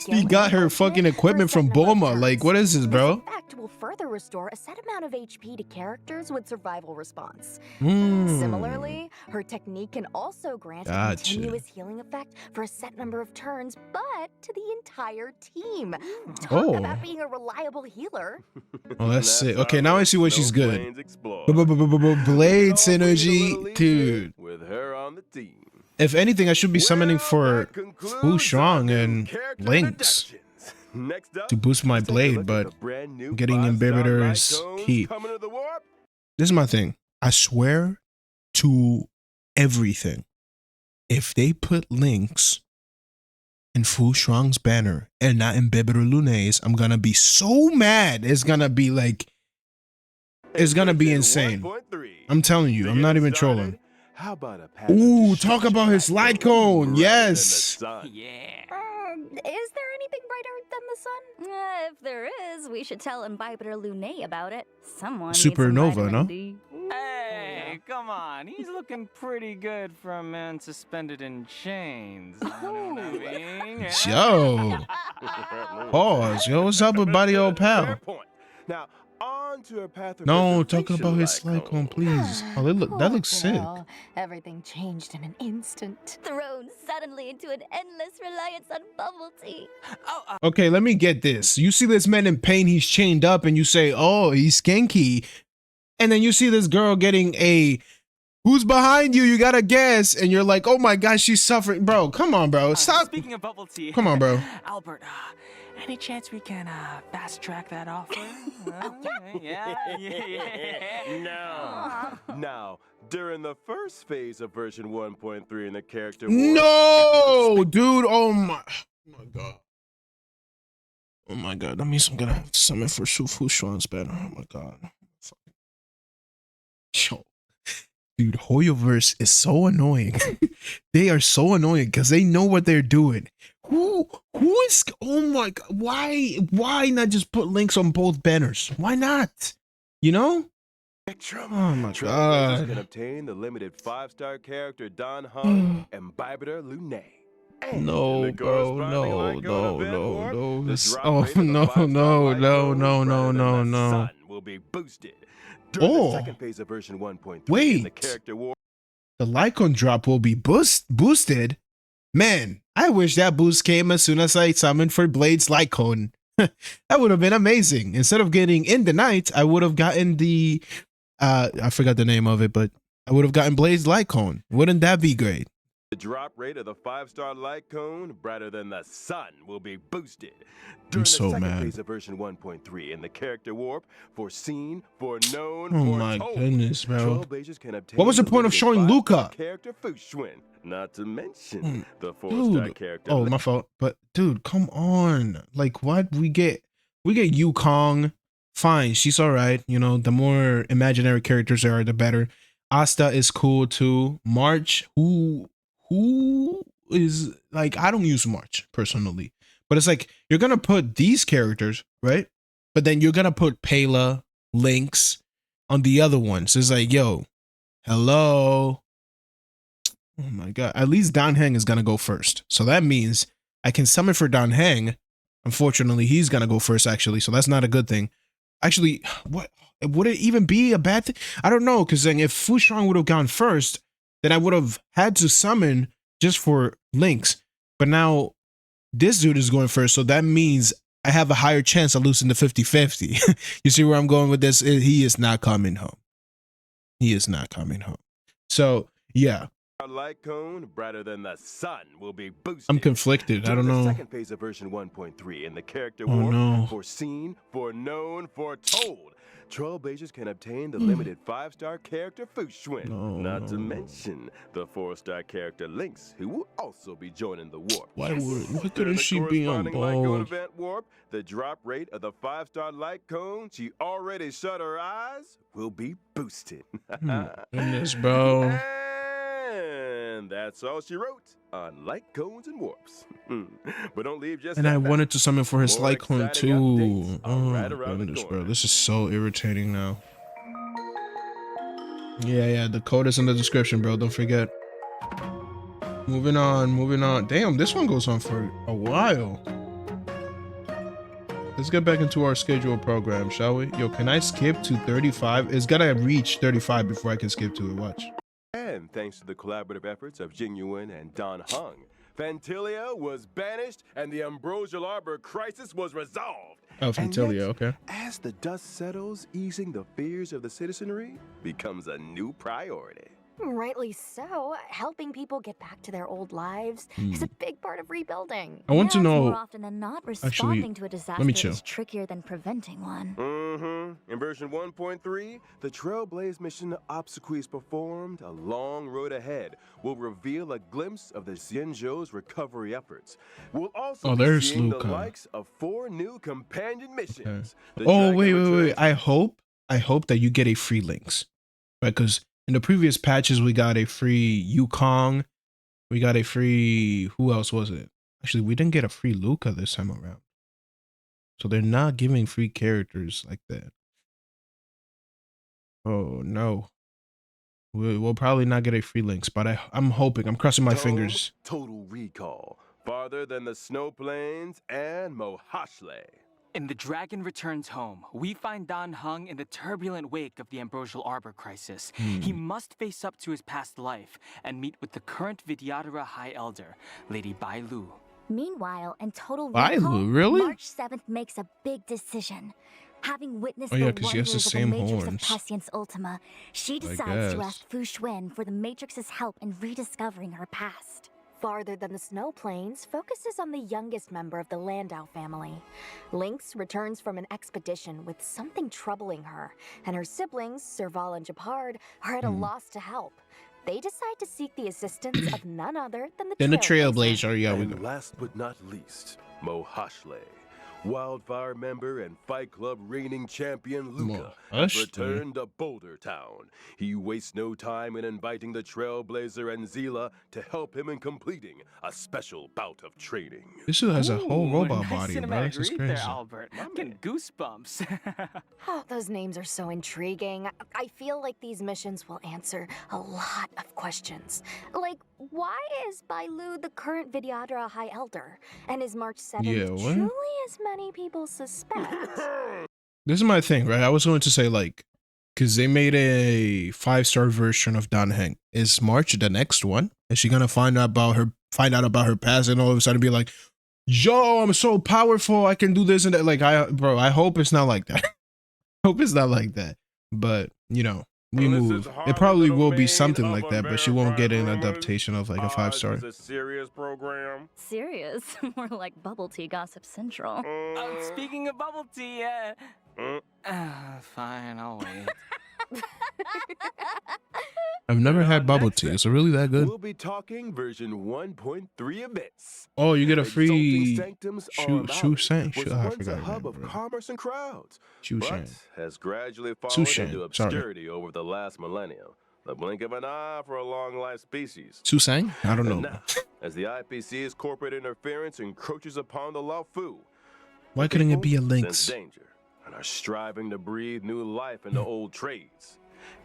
Speaker 1: She got her fucking equipment from Bulma. Like, what is this, bro?
Speaker 3: This effect will further restore a set amount of HP to characters with survival response.
Speaker 1: Hmm.
Speaker 3: Similarly, her technique can also grant a
Speaker 1: Gotcha.
Speaker 3: continuous healing effect for a set number of turns, but to the entire team. Talk
Speaker 1: Oh.
Speaker 3: about being a reliable healer.
Speaker 1: Oh, that's it.
Speaker 4: how
Speaker 1: Okay, now I see why she's
Speaker 4: Snow
Speaker 1: good.
Speaker 4: Plains explore.
Speaker 1: Blade
Speaker 4: All bring a little
Speaker 1: synergy, dude.
Speaker 4: easier With her on the team.
Speaker 1: If anything, I should be summoning
Speaker 4: Well,
Speaker 1: for
Speaker 4: that concludes
Speaker 1: Fu Shuang
Speaker 4: our
Speaker 1: and
Speaker 4: new character
Speaker 1: Lynx
Speaker 4: introductions. Next up,
Speaker 1: to boost my
Speaker 4: let's take a
Speaker 1: blade,
Speaker 4: look at
Speaker 1: but
Speaker 4: the brand new
Speaker 1: getting
Speaker 4: 5-star
Speaker 1: Imbibitors
Speaker 4: light cones
Speaker 1: keep.
Speaker 4: coming to the warp.
Speaker 1: This is my thing. I swear to everything. If they put Lynx in Fu Shuang's banner and not in Bibiter Lune's, I'm gonna be so mad. It's gonna be like, it's gonna be insane.
Speaker 4: 1.3.
Speaker 1: I'm telling you,
Speaker 4: To
Speaker 1: I'm
Speaker 4: get
Speaker 1: not
Speaker 4: it
Speaker 1: even
Speaker 4: started,
Speaker 1: trolling.
Speaker 4: How about a path of
Speaker 1: Ooh, talk
Speaker 4: destruction
Speaker 1: about his light cone.
Speaker 4: brighter than the
Speaker 1: Yes.
Speaker 4: sun?
Speaker 6: Yeah.
Speaker 3: Is there anything brighter than the sun?
Speaker 5: If there is, we should tell Imbibiter Lune about it. Someone
Speaker 1: Supernova,
Speaker 5: needs some
Speaker 1: no?
Speaker 5: vitamin D.
Speaker 6: Hey, come on. He's looking pretty good for a man suspended in chains. You know what I mean?
Speaker 1: Yo. Pause. Yo, what's up with Body Old
Speaker 4: Fair
Speaker 1: Pal?
Speaker 4: point. Now, on to a path of
Speaker 1: No, talking
Speaker 4: preservation
Speaker 1: about his
Speaker 4: light
Speaker 1: light cone,
Speaker 4: cone.
Speaker 1: please. Oh, that looks sick.
Speaker 3: Girl, everything changed in an instant.
Speaker 5: Thrown suddenly into an endless reliance on bubble tea.
Speaker 6: Oh,
Speaker 1: Okay, let me get this. You see this man in pain, he's chained up, and you say, oh, he's skanky. And then you see this girl getting a Who's behind you? You gotta guess. And you're like, oh my gosh, she's suffering. Bro, come on, bro. Stop.
Speaker 6: Speaking of bubble tea,
Speaker 1: Come on, bro.
Speaker 6: Albert, any chance we can fast track that offer? Yeah.
Speaker 4: No. Now, during the first phase of version 1.3 in the character
Speaker 1: No, dude. Oh my god. Oh my god. That means I'm gonna have to summon for Fu Shuan's better. Oh my god. Yo. Dude, Hoyoverse is so annoying. They are so annoying because they know what they're doing. Who is, oh my god, why not just put links on both banners? Why not? You know?
Speaker 4: Spectrum.
Speaker 1: Oh my
Speaker 4: Trailblazers can
Speaker 1: god.
Speaker 4: obtain the limited 5-star character Don Hung and Bibiter Lune. And
Speaker 1: No,
Speaker 4: the
Speaker 1: bro,
Speaker 4: corresponding
Speaker 1: no,
Speaker 4: Lycone
Speaker 1: no,
Speaker 4: event
Speaker 1: no,
Speaker 4: warp,
Speaker 1: no.
Speaker 4: the
Speaker 1: This,
Speaker 4: drop
Speaker 1: oh,
Speaker 4: rate of the
Speaker 1: no,
Speaker 4: 5-star
Speaker 1: no,
Speaker 4: Lycone
Speaker 1: no, no,
Speaker 4: brighter
Speaker 1: no,
Speaker 4: than
Speaker 1: no.
Speaker 4: the sun will be boosted. During the second phase of version 1.3 in the
Speaker 1: Wait.
Speaker 4: character warp.
Speaker 1: The Lycone drop will be boosted. Man, I wish that boost came as soon as I summoned for Blade's Lycone. That would have been amazing. Instead of getting In the Night, I would have gotten the I forgot the name of it, but I would have gotten Blade's Lycone. Wouldn't that be great?
Speaker 4: The drop rate of the 5-star Lycone, brighter than the sun, will be boosted. During
Speaker 1: so
Speaker 4: the second
Speaker 1: mad.
Speaker 4: phase of version 1.3 in the character warp, foreseen, foreknown,
Speaker 1: Oh
Speaker 4: foretold.
Speaker 1: my goodness, bro.
Speaker 4: Trailblazers can obtain
Speaker 1: What was the point of
Speaker 4: limited
Speaker 1: showing
Speaker 4: 5-star
Speaker 1: Luca?
Speaker 4: Character Fushwin, not to mention the 4-star
Speaker 1: Dude.
Speaker 4: character.
Speaker 1: Oh, my fault. But dude, come on. Like, what? We get Yukong. Fine, she's all right. You know, the more imaginary characters there are, the better. Asta is cool too. March, who is like, I don't use March personally, but it's like you're gonna put these characters, right? But then you're gonna put Pela, Lynx on the other ones. It's like, yo, hello. Oh my god. At least Dan Heng is gonna go first. So that means I can summon for Dan Heng. Unfortunately, he's gonna go first actually, so that's not a good thing. Actually, what would it even be a bad thing? I don't know, because then if Fu Shuang would have gone first, then I would have had to summon just for Lynx. But now this dude is going first, so that means I have a higher chance of losing the 50-50. You see where I'm going with this? He is not coming home. He is not coming home. So, yeah.
Speaker 4: Lycone, brighter than the sun, will be boosted.
Speaker 1: I'm conflicted. I don't
Speaker 4: During
Speaker 1: know.
Speaker 4: the second phase of version 1.3 in the character
Speaker 1: Oh,
Speaker 4: warp,
Speaker 1: no.
Speaker 4: foreseen, foreknown, foretold. Trailblazers can obtain the limited 5-star character Fushwin, not to mention the 4-star character Lynx, who will also be joining the warp.
Speaker 1: Why
Speaker 4: During
Speaker 1: couldn't
Speaker 4: the
Speaker 1: she be on
Speaker 4: corresponding Lycone
Speaker 1: both?
Speaker 4: event warp, the drop rate of the 5-star Lycone she already shut her eyes will be boosted.
Speaker 1: Goodness, bro.
Speaker 4: And that's all she wrote on Lycones and warps. But don't leave just
Speaker 1: And
Speaker 4: at
Speaker 1: I
Speaker 4: that.
Speaker 1: wanted to summon for his
Speaker 4: More
Speaker 1: Lycone
Speaker 4: exciting
Speaker 1: too.
Speaker 4: updates are
Speaker 1: Oh
Speaker 4: right around the
Speaker 1: goodness, bro.
Speaker 4: corner.
Speaker 1: This is so irritating now. Yeah, the code is in the description, bro. Don't forget. Moving on. Damn, this one goes on for a while. Let's get back into our scheduled program, shall we? Yo, can I skip to 35? It's gotta reach 35 before I can skip to it. Watch.
Speaker 4: And thanks to the collaborative efforts of Jing Yuan and Don Hung, Fantilia was banished and the Ambrosial Arbor crisis was resolved.
Speaker 1: Oh,
Speaker 4: And
Speaker 1: Fantilia,
Speaker 4: yet,
Speaker 1: okay.
Speaker 4: As the dust settles, easing the fears of the citizenry becomes a new priority.
Speaker 3: Rightly so. Helping people get back to their old lives is a big part of rebuilding.
Speaker 1: I want to
Speaker 5: Yeah,
Speaker 1: know.
Speaker 5: more often than not, responding to a disaster
Speaker 1: let me chill.
Speaker 5: is trickier than preventing one.
Speaker 4: In version 1.3, the Trailblaze mission obsequies performed, A Long Road Ahead, will reveal a glimpse of the Xianzhou's recovery efforts. We'll also be
Speaker 1: there's
Speaker 4: seeing
Speaker 1: Luca.
Speaker 4: the likes of 4 new companion missions. The
Speaker 1: Oh,
Speaker 4: Dragon
Speaker 1: wait.
Speaker 4: returns-
Speaker 1: I hope that you get a free Lynx. Right? Because in the previous patches, we got a free Yukong. We got a free, who else was it? Actually, we didn't get a free Luca this time around. So they're not giving free characters like that. Oh, no. We'll probably not get a free Lynx, but I'm hoping. I'm crossing my fingers.
Speaker 4: Total Recall, Farther Than the Snow Plains, and Mohashle.
Speaker 6: In The Dragon Returns Home, we find Dan Heng in the turbulent wake of the Ambrosial Arbor crisis. He must face up to his past life and meet with the current Vidyadhara High Elder, Lady Bai Lu.
Speaker 5: Meanwhile, in Total
Speaker 1: Bailu,
Speaker 5: Recall,
Speaker 1: really?
Speaker 5: March 7th makes a big decision. Having witnessed
Speaker 1: Oh, yeah,
Speaker 5: the
Speaker 1: 'cause she has the
Speaker 5: wonders of the
Speaker 1: same
Speaker 5: Matrix
Speaker 1: horns.
Speaker 5: of Prescience Ultima, she
Speaker 1: I
Speaker 5: decides to
Speaker 1: guess.
Speaker 5: ask Fu Xuan for the Matrix's help in rediscovering her past.
Speaker 3: Farther than the snow plains focuses on the youngest member of the Landau family. Lynx returns from an expedition with something troubling her, and her siblings, Serval and Japard, are at a loss to help. They decide to seek the assistance of none other than the
Speaker 1: Then the
Speaker 3: Trailblazer.
Speaker 1: Trailblazer, yeah, we
Speaker 4: And
Speaker 1: go.
Speaker 4: last but not least, Mohashle. Wildfire member and Fight Club reigning champion Luca has
Speaker 1: Mohashle.
Speaker 4: returned to Boulder Town. He wastes no time in inviting the Trailblazer and Zila to help him in completing a special bout of training.
Speaker 1: This dude has a whole
Speaker 6: Ooh,
Speaker 1: robot
Speaker 6: nice
Speaker 1: body, bro.
Speaker 6: cinematic
Speaker 1: This is
Speaker 6: read there,
Speaker 1: crazy.
Speaker 6: Albert. I'm getting goosebumps.
Speaker 3: Oh, those names are so intriguing. I feel like these missions will answer a lot of questions. Like, why is Bailu the current Vidyadhara High Elder? And is March 7th
Speaker 1: Yeah, what?
Speaker 3: truly as many people suspect?
Speaker 1: This is my thing, right? I was going to say, like, because they made a 5-star version of Dan Heng. Is March the next one? Is she gonna find out about her past and all of a sudden be like, yo, I'm so powerful, I can do this and that? Like, I hope it's not like that. Hope it's not like that. But, you know, we
Speaker 4: Well, this
Speaker 1: move.
Speaker 4: is
Speaker 1: It
Speaker 4: Harvey
Speaker 1: probably
Speaker 4: Little
Speaker 1: will be
Speaker 4: Maid
Speaker 1: something
Speaker 4: of
Speaker 1: like that, but she won't get an
Speaker 4: Unverified Rumors.
Speaker 1: adaptation of like a 5-star.
Speaker 4: It's a serious program.
Speaker 5: Serious? More like bubble tea gossip central.
Speaker 6: Speaking of bubble tea, fine, I'll wait.
Speaker 1: I've never had
Speaker 4: On
Speaker 1: bubble
Speaker 4: next
Speaker 1: tea. Is it really that good?
Speaker 4: We'll be talking version 1.3 events.
Speaker 1: Oh, you get a
Speaker 4: Exalting
Speaker 1: free
Speaker 4: Sanctum's
Speaker 1: shoe
Speaker 4: Arm Alley
Speaker 1: shang.
Speaker 4: was
Speaker 1: I
Speaker 4: once
Speaker 1: forgot
Speaker 4: a
Speaker 1: her
Speaker 4: hub
Speaker 1: name,
Speaker 4: of
Speaker 1: bro.
Speaker 4: commerce and crowds,
Speaker 1: Shoe
Speaker 4: but
Speaker 1: shang.
Speaker 4: has gradually fallen
Speaker 1: Sushan,
Speaker 4: into
Speaker 1: sorry.
Speaker 4: obscurity over the last millennium. The blink of an eye for a long-lived species.
Speaker 1: Susang? I don't
Speaker 4: And
Speaker 1: know.
Speaker 4: now, as the IPC's corporate interference encroaches upon the Lao Fu,
Speaker 1: Why couldn't it be a
Speaker 4: sense
Speaker 1: lynx?
Speaker 4: danger and are striving to breathe new life into old trades.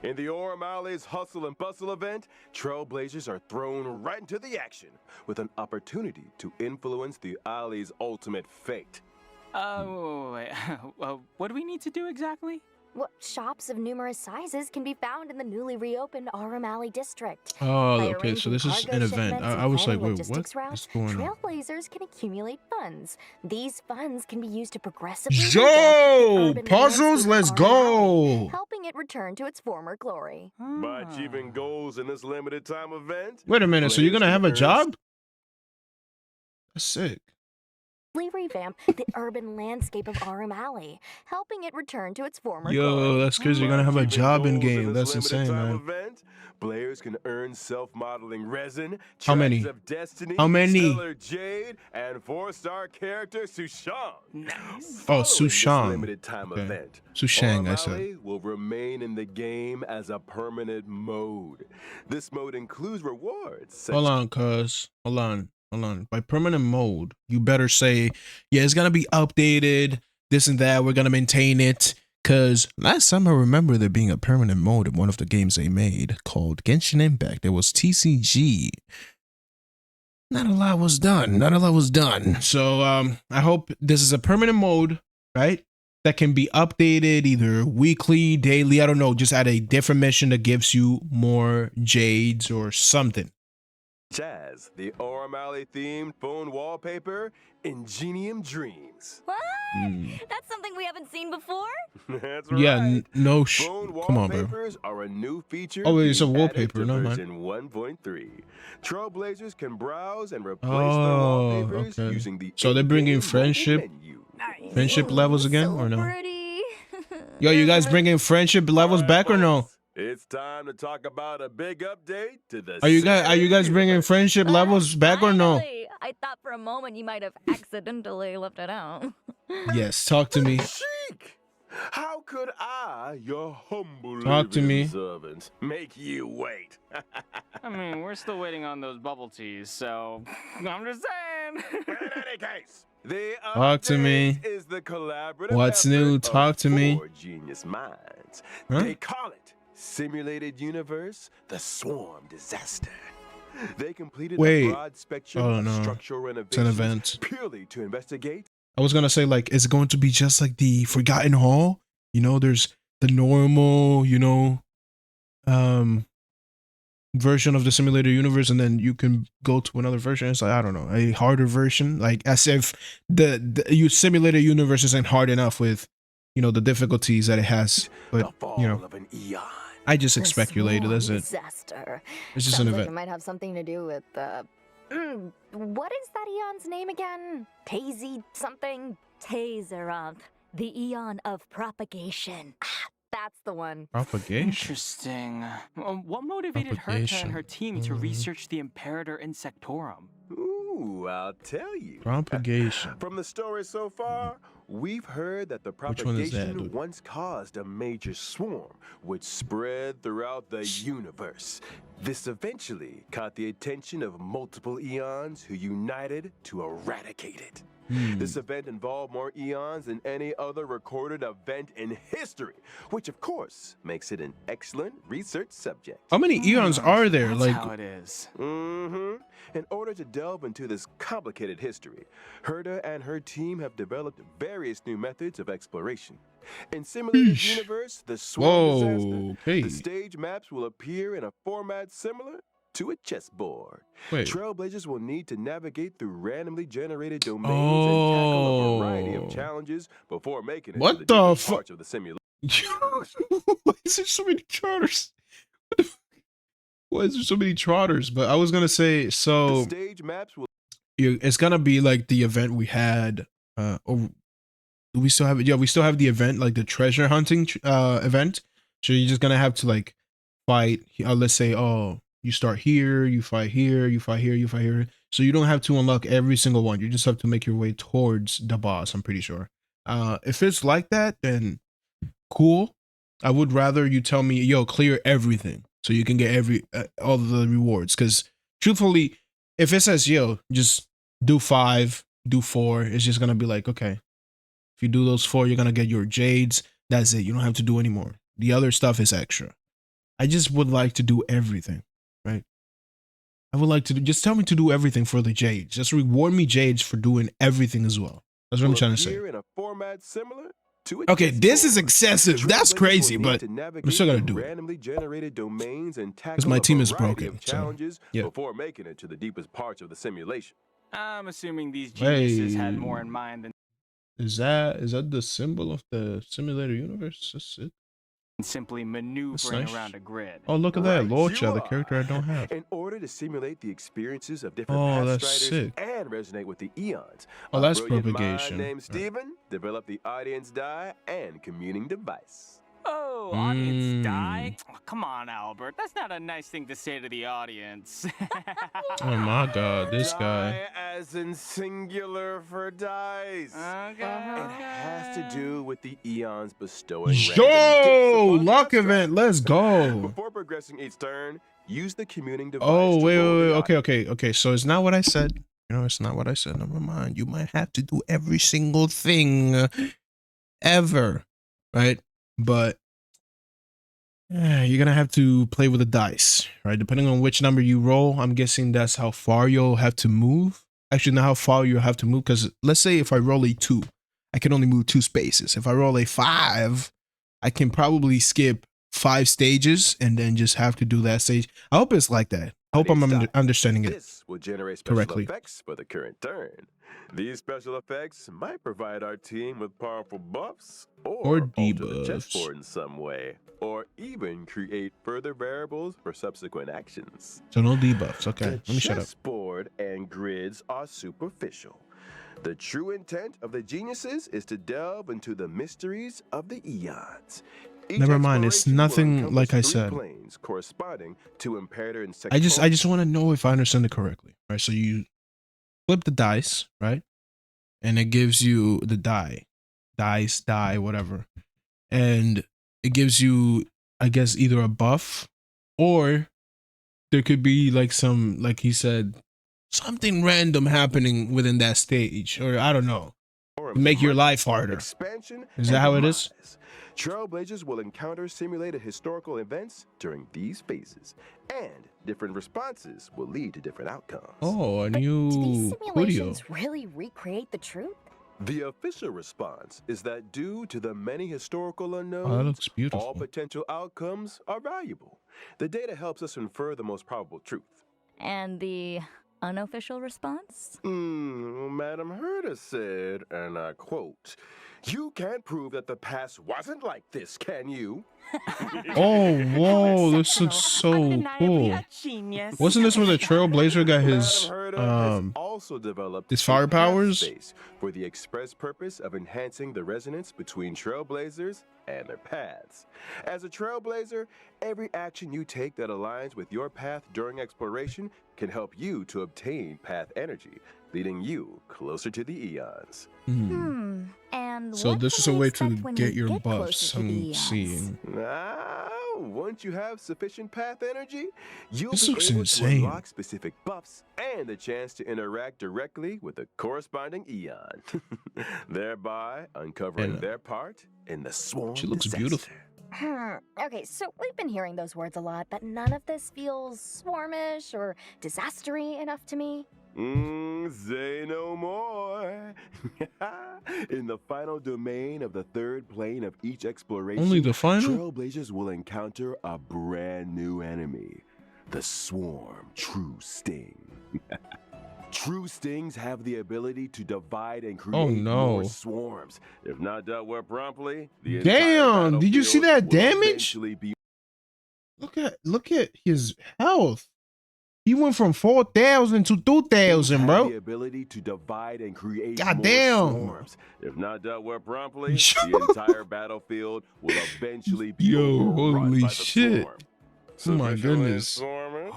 Speaker 4: In the Orem Alley's Hustle and Bustle event, Trailblazers are thrown right into the action with an opportunity to influence the alley's ultimate fate.
Speaker 6: Wait. What do we need to do exactly?
Speaker 3: What shops of numerous sizes can be found in the newly reopened Aurum Alley district?
Speaker 1: Oh,
Speaker 3: By
Speaker 1: okay. So
Speaker 3: arranging
Speaker 1: this is
Speaker 3: cargo
Speaker 1: an event.
Speaker 3: shipments and
Speaker 1: I was like,
Speaker 3: planning
Speaker 1: wait, what
Speaker 3: logistics routes,
Speaker 1: is going on?
Speaker 3: Trailblazers can accumulate funds. These funds can be used to progressively revamp
Speaker 1: Yo,
Speaker 3: the urban
Speaker 1: puzzles,
Speaker 3: landscape
Speaker 1: let's
Speaker 3: of Aurum Alley,
Speaker 1: go.
Speaker 3: helping it return to its former glory.
Speaker 4: By achieving goals in this limited time event,
Speaker 1: Wait a minute. So you're
Speaker 4: players
Speaker 1: gonna
Speaker 4: can
Speaker 1: have a
Speaker 4: earn
Speaker 1: job? That's sick.
Speaker 3: Revamp the urban landscape of Aurum Alley, helping it return to its former
Speaker 1: Yo,
Speaker 3: glory.
Speaker 1: that's crazy. You're
Speaker 4: By
Speaker 1: gonna have a
Speaker 4: achieving
Speaker 1: job in
Speaker 4: goals
Speaker 1: game.
Speaker 4: this
Speaker 1: That's
Speaker 4: limited
Speaker 1: insane,
Speaker 4: time
Speaker 1: man.
Speaker 4: Event, players can earn self-modeling resin,
Speaker 1: How many?
Speaker 4: Tracks of Destiny,
Speaker 1: How many?
Speaker 4: Stellar Jade, and 4-star character Sushan.
Speaker 6: Nice.
Speaker 1: Oh,
Speaker 4: Following this
Speaker 1: Sushan.
Speaker 4: limited time
Speaker 1: Okay.
Speaker 4: event,
Speaker 1: Sushang, I
Speaker 4: Aurum
Speaker 1: said.
Speaker 4: Alley will remain in the game as a permanent mode. This mode includes rewards. such
Speaker 1: Hold on, cuz. Hold on. By permanent mode, you better say, yeah, it's gonna be updated, this and that. We're gonna maintain it. Cause last time I remember there being a permanent mode in one of the games they made called Genshin Impact. There was TCG. Not a lot was done. So I hope this is a permanent mode, right? That can be updated either weekly, daily, I don't know, just at a different mission that gives you more jades or something.
Speaker 4: Jazz, the Aurum Alley themed phone wallpaper, Ingenium Dreams.
Speaker 5: What?
Speaker 1: Mm.
Speaker 5: That's something we haven't seen before?
Speaker 4: That's
Speaker 1: Yeah,
Speaker 4: right.
Speaker 1: no
Speaker 4: Phone
Speaker 1: come on, bro.
Speaker 4: wallpapers are a new feature.
Speaker 1: Oh, wait, it's a
Speaker 4: being added
Speaker 1: wallpaper,
Speaker 4: to
Speaker 1: no, man.
Speaker 4: version 1.3. Trailblazers can browse and replace their
Speaker 1: Oh,
Speaker 4: wallpapers
Speaker 1: okay.
Speaker 4: using the
Speaker 1: So they're bringing
Speaker 4: in-game
Speaker 1: friendship?
Speaker 4: menu.
Speaker 1: Friendship levels again
Speaker 5: So
Speaker 1: or no?
Speaker 5: pretty.
Speaker 1: Yo, you guys bringing friendship levels
Speaker 4: All right,
Speaker 1: back or no?
Speaker 4: folks, it's time to talk about a big update to the
Speaker 1: Are you guys bringing
Speaker 4: universe.
Speaker 1: friendship levels back or no?
Speaker 5: Finally. I thought for a moment you might have accidentally left it out.
Speaker 1: Yes, talk to me.
Speaker 4: Sheik! How could I, your humble
Speaker 1: Talk to me.
Speaker 4: servant, make you wait?
Speaker 6: I mean, we're still waiting on those bubble teas, so I'm just saying.
Speaker 4: In any case, the
Speaker 1: Talk to me.
Speaker 4: update is the collaborative
Speaker 1: What's
Speaker 4: effort
Speaker 1: new?
Speaker 4: of
Speaker 1: Talk to me.
Speaker 4: 4 genius minds.
Speaker 1: Huh?
Speaker 4: They call it Simulated Universe, the Swarm Disaster. They completed
Speaker 1: Wait.
Speaker 4: a broad spectrum
Speaker 1: Oh,
Speaker 4: of
Speaker 1: no.
Speaker 4: structural
Speaker 1: It's an
Speaker 4: renovations
Speaker 1: event.
Speaker 4: purely to investigate.
Speaker 1: I was gonna say, like, is it going to be just like the Forgotten Hall? You know, there's the normal, version of the simulator universe, and then you can go to another version. It's like, I don't know, a harder version, like as if the you simulator universe isn't hard enough with you know, the difficulties that it has.
Speaker 4: The
Speaker 1: But
Speaker 4: fall
Speaker 1: you know,
Speaker 4: of an eon.
Speaker 1: I just
Speaker 3: The
Speaker 1: speculated. That's
Speaker 3: swarm
Speaker 1: it.
Speaker 3: disaster.
Speaker 1: It's just
Speaker 3: Sounds
Speaker 1: an
Speaker 3: like
Speaker 1: event.
Speaker 3: it might have something to do with what is that eon's name again? Tazy something?
Speaker 5: Tazeroth, the Eon of Propagation.
Speaker 3: That's the one.
Speaker 1: Propagation.
Speaker 6: Interesting. What motivated her and her team to research the Imperator Insectorum?
Speaker 4: Ooh, I'll tell you.
Speaker 1: Propagation.
Speaker 4: From the story so far, we've heard that the
Speaker 1: Which one is that,
Speaker 4: propagation
Speaker 1: dude?
Speaker 4: once caused a major swarm, which spread throughout the universe. This eventually caught the attention of multiple eons who united to eradicate it. This event involved more eons than any other recorded event in history, which of course makes it an excellent research subject.
Speaker 1: How many eons are there?
Speaker 6: That's
Speaker 1: Like,
Speaker 6: how it is.
Speaker 4: In order to delve into this complicated history, Herda and her team have developed various new methods of exploration. In Simulator's universe, the Swarm Disaster,
Speaker 1: okay.
Speaker 4: the stage maps will appear in a format similar to a chessboard.
Speaker 1: Wait.
Speaker 4: Trailblazers will need to navigate through randomly generated domains and tackle a variety of challenges before making it
Speaker 1: What
Speaker 4: to the
Speaker 1: the
Speaker 4: deepest
Speaker 1: fu-
Speaker 4: parts of the simulation.
Speaker 1: Why is there so many charters? Why is there so many trotters? But I was gonna say,
Speaker 4: The
Speaker 1: so
Speaker 4: stage maps will
Speaker 1: it's gonna be like the event we had. Or do we still have it? Yeah, we still have the event, like the treasure hunting event. So you're just gonna have to like fight. Let's say, oh, you start here, you fight here, you fight here, you fight here. So you don't have to unlock every single one. You just have to make your way towards the boss. I'm pretty sure. If it's like that, then cool. I would rather you tell me, yo, clear everything so you can get all of the rewards. Because truthfully, if it says, yo, just do 5, do 4, it's just gonna be like, okay, if you do those 4, you're gonna get your jades. That's it. You don't have to do any more. The other stuff is extra. I just would like to do everything, right? I would like to just tell me to do everything for the jades. Just reward me jades for doing everything as well. That's what I'm trying to say.
Speaker 4: appear in a format similar to a
Speaker 1: Okay, this is
Speaker 4: chessboard.
Speaker 1: excessive. That's
Speaker 4: Trailblazers
Speaker 1: crazy,
Speaker 4: will need
Speaker 1: but
Speaker 4: to
Speaker 1: I'm
Speaker 4: navigate
Speaker 1: still gonna
Speaker 4: through
Speaker 1: do it.
Speaker 4: randomly generated domains and
Speaker 1: Because
Speaker 4: tackle
Speaker 1: my
Speaker 4: a
Speaker 1: team is
Speaker 4: variety
Speaker 1: broken.
Speaker 4: of
Speaker 1: So,
Speaker 4: challenges
Speaker 1: yeah.
Speaker 4: before making it to the deepest parts of the simulation.
Speaker 6: I'm assuming these geniuses had
Speaker 1: Wait.
Speaker 6: more in mind than
Speaker 1: Is that the symbol of the simulator universe? That's it.
Speaker 6: simply maneuvering
Speaker 1: nice.
Speaker 6: around a grid.
Speaker 1: Oh, look at that,
Speaker 4: Right
Speaker 1: Locha,
Speaker 4: you
Speaker 1: the character I don't have.
Speaker 4: In order to simulate the experiences of different
Speaker 1: Oh,
Speaker 4: past
Speaker 1: that's
Speaker 4: striders
Speaker 1: sick.
Speaker 4: and resonate with the eons,
Speaker 1: Oh,
Speaker 4: a
Speaker 1: that's
Speaker 4: brilliant
Speaker 1: propagation.
Speaker 4: mind named Steven developed the audience die and communing device.
Speaker 6: Oh, audience die? Oh, come on, Albert. That's not a nice thing to say to the audience.
Speaker 1: Oh my god, this guy.
Speaker 4: Die as in singular for dice.
Speaker 6: Okay.
Speaker 4: It has to do with the eons bestowing
Speaker 1: Yo,
Speaker 4: random gifts upon
Speaker 1: luck
Speaker 4: past
Speaker 1: event,
Speaker 4: striders.
Speaker 1: let's go.
Speaker 4: Before progressing each turn, use the communing device.
Speaker 1: Oh,
Speaker 4: to
Speaker 1: wait,
Speaker 4: roll the
Speaker 1: okay. So it's not what I said. You know, it's not what I said. Never mind. You might have to do every single thing ever, right? But you're gonna have to play with the dice, right? Depending on which number you roll, I'm guessing that's how far you'll have to move. Actually, not how far you'll have to move, because let's say if I roll a 2, I can only move 2 spaces. If I roll a 5, I can probably skip 5 stages and then just have to do that stage. I hope it's like that. I hope I'm understanding it
Speaker 4: This will generate special
Speaker 1: correctly.
Speaker 4: effects for the current turn. These special effects might provide our team with powerful buffs
Speaker 1: Or
Speaker 4: or alter the
Speaker 1: debuffs.
Speaker 4: chessboard in some way, or even create further variables for subsequent actions.
Speaker 1: So no debuffs. Okay,
Speaker 4: The
Speaker 1: let me shut up.
Speaker 4: chessboard and grids are superficial. The true intent of the geniuses is to delve into the mysteries of the eons. Each
Speaker 1: Never mind, it's
Speaker 4: exploration will
Speaker 1: nothing
Speaker 4: encompass
Speaker 1: like I
Speaker 4: 3
Speaker 1: said.
Speaker 4: planes corresponding to Imperator and
Speaker 1: I just want to know if I understand it correctly, right? So you flip the dice, right? And it gives you the die, whatever. And it gives you, I guess, either a buff or there could be like some, like he said, something random happening within that stage, or I don't know, to make your life harder.
Speaker 4: Expansion
Speaker 1: Is that
Speaker 4: and
Speaker 1: how it is?
Speaker 4: demise. Trailblazers will encounter simulated historical events during these phases, and different responses will lead to different outcomes.
Speaker 1: Oh, a
Speaker 3: But do these
Speaker 1: new
Speaker 3: simulations
Speaker 1: studio.
Speaker 3: really recreate the truth?
Speaker 4: The official response is that due to the many historical
Speaker 1: Oh, that
Speaker 4: unknowns,
Speaker 1: looks
Speaker 4: all
Speaker 1: beautiful.
Speaker 4: potential outcomes are valuable. The data helps us infer the most probable truth.
Speaker 5: And the unofficial response?
Speaker 4: Madam Herta said, and I quote, You can't prove that the past wasn't like this, can you?
Speaker 1: Oh, whoa, this
Speaker 6: exceptional.
Speaker 1: looks so
Speaker 6: Undeniably
Speaker 1: cool.
Speaker 6: a genius.
Speaker 1: Wasn't this where the Trailblazer got
Speaker 4: Madam
Speaker 1: his
Speaker 4: Herta has also developed
Speaker 1: his
Speaker 4: a
Speaker 1: fire
Speaker 4: path
Speaker 1: powers?
Speaker 4: space for the express purpose of enhancing the resonance between trailblazers and their paths. As a trailblazer, every action you take that aligns with your path during exploration can help you to obtain path energy, leading you closer to the eons.
Speaker 5: And
Speaker 1: So
Speaker 5: what
Speaker 1: this
Speaker 5: can
Speaker 1: is a
Speaker 5: we
Speaker 1: way
Speaker 5: expect
Speaker 1: to
Speaker 5: when
Speaker 1: get
Speaker 5: we
Speaker 1: your
Speaker 5: get
Speaker 1: buffs.
Speaker 5: closer to the
Speaker 1: I'm
Speaker 5: eons?
Speaker 1: seeing.
Speaker 4: Now, once you have sufficient path energy, you'll
Speaker 1: This
Speaker 4: be
Speaker 1: looks
Speaker 4: able
Speaker 1: insane.
Speaker 4: to unlock specific buffs and the chance to interact directly with the corresponding eon, thereby uncovering
Speaker 1: And,
Speaker 4: their part in the swarm
Speaker 1: she looks
Speaker 4: disaster.
Speaker 1: beautiful.
Speaker 3: Okay, so we've been hearing those words a lot, but none of this feels swarmish or disastery enough to me.
Speaker 4: Say no more. In the final domain of the third plane of each exploration,
Speaker 1: Only the final?
Speaker 4: trailblazers will encounter a brand new enemy, the Swarm True Sting. True Stings have the ability to divide and create
Speaker 1: Oh, no.
Speaker 4: more swarms. If not dealt with promptly, the
Speaker 1: Damn,
Speaker 4: entire
Speaker 1: did you see
Speaker 4: battlefield
Speaker 1: that
Speaker 4: will
Speaker 1: damage?
Speaker 4: eventually be
Speaker 1: Look at his health. He went from 4,000 to 2,000,
Speaker 4: have
Speaker 1: bro.
Speaker 4: the ability to divide and create more
Speaker 1: Goddamn.
Speaker 4: swarms. If not dealt with promptly,
Speaker 1: Yo.
Speaker 4: the entire battlefield will eventually be
Speaker 1: Yo,
Speaker 4: overrun
Speaker 1: holy
Speaker 4: by the
Speaker 1: shit.
Speaker 4: swarm.
Speaker 1: Oh my
Speaker 4: Sufficiently
Speaker 1: goodness.
Speaker 4: swarming,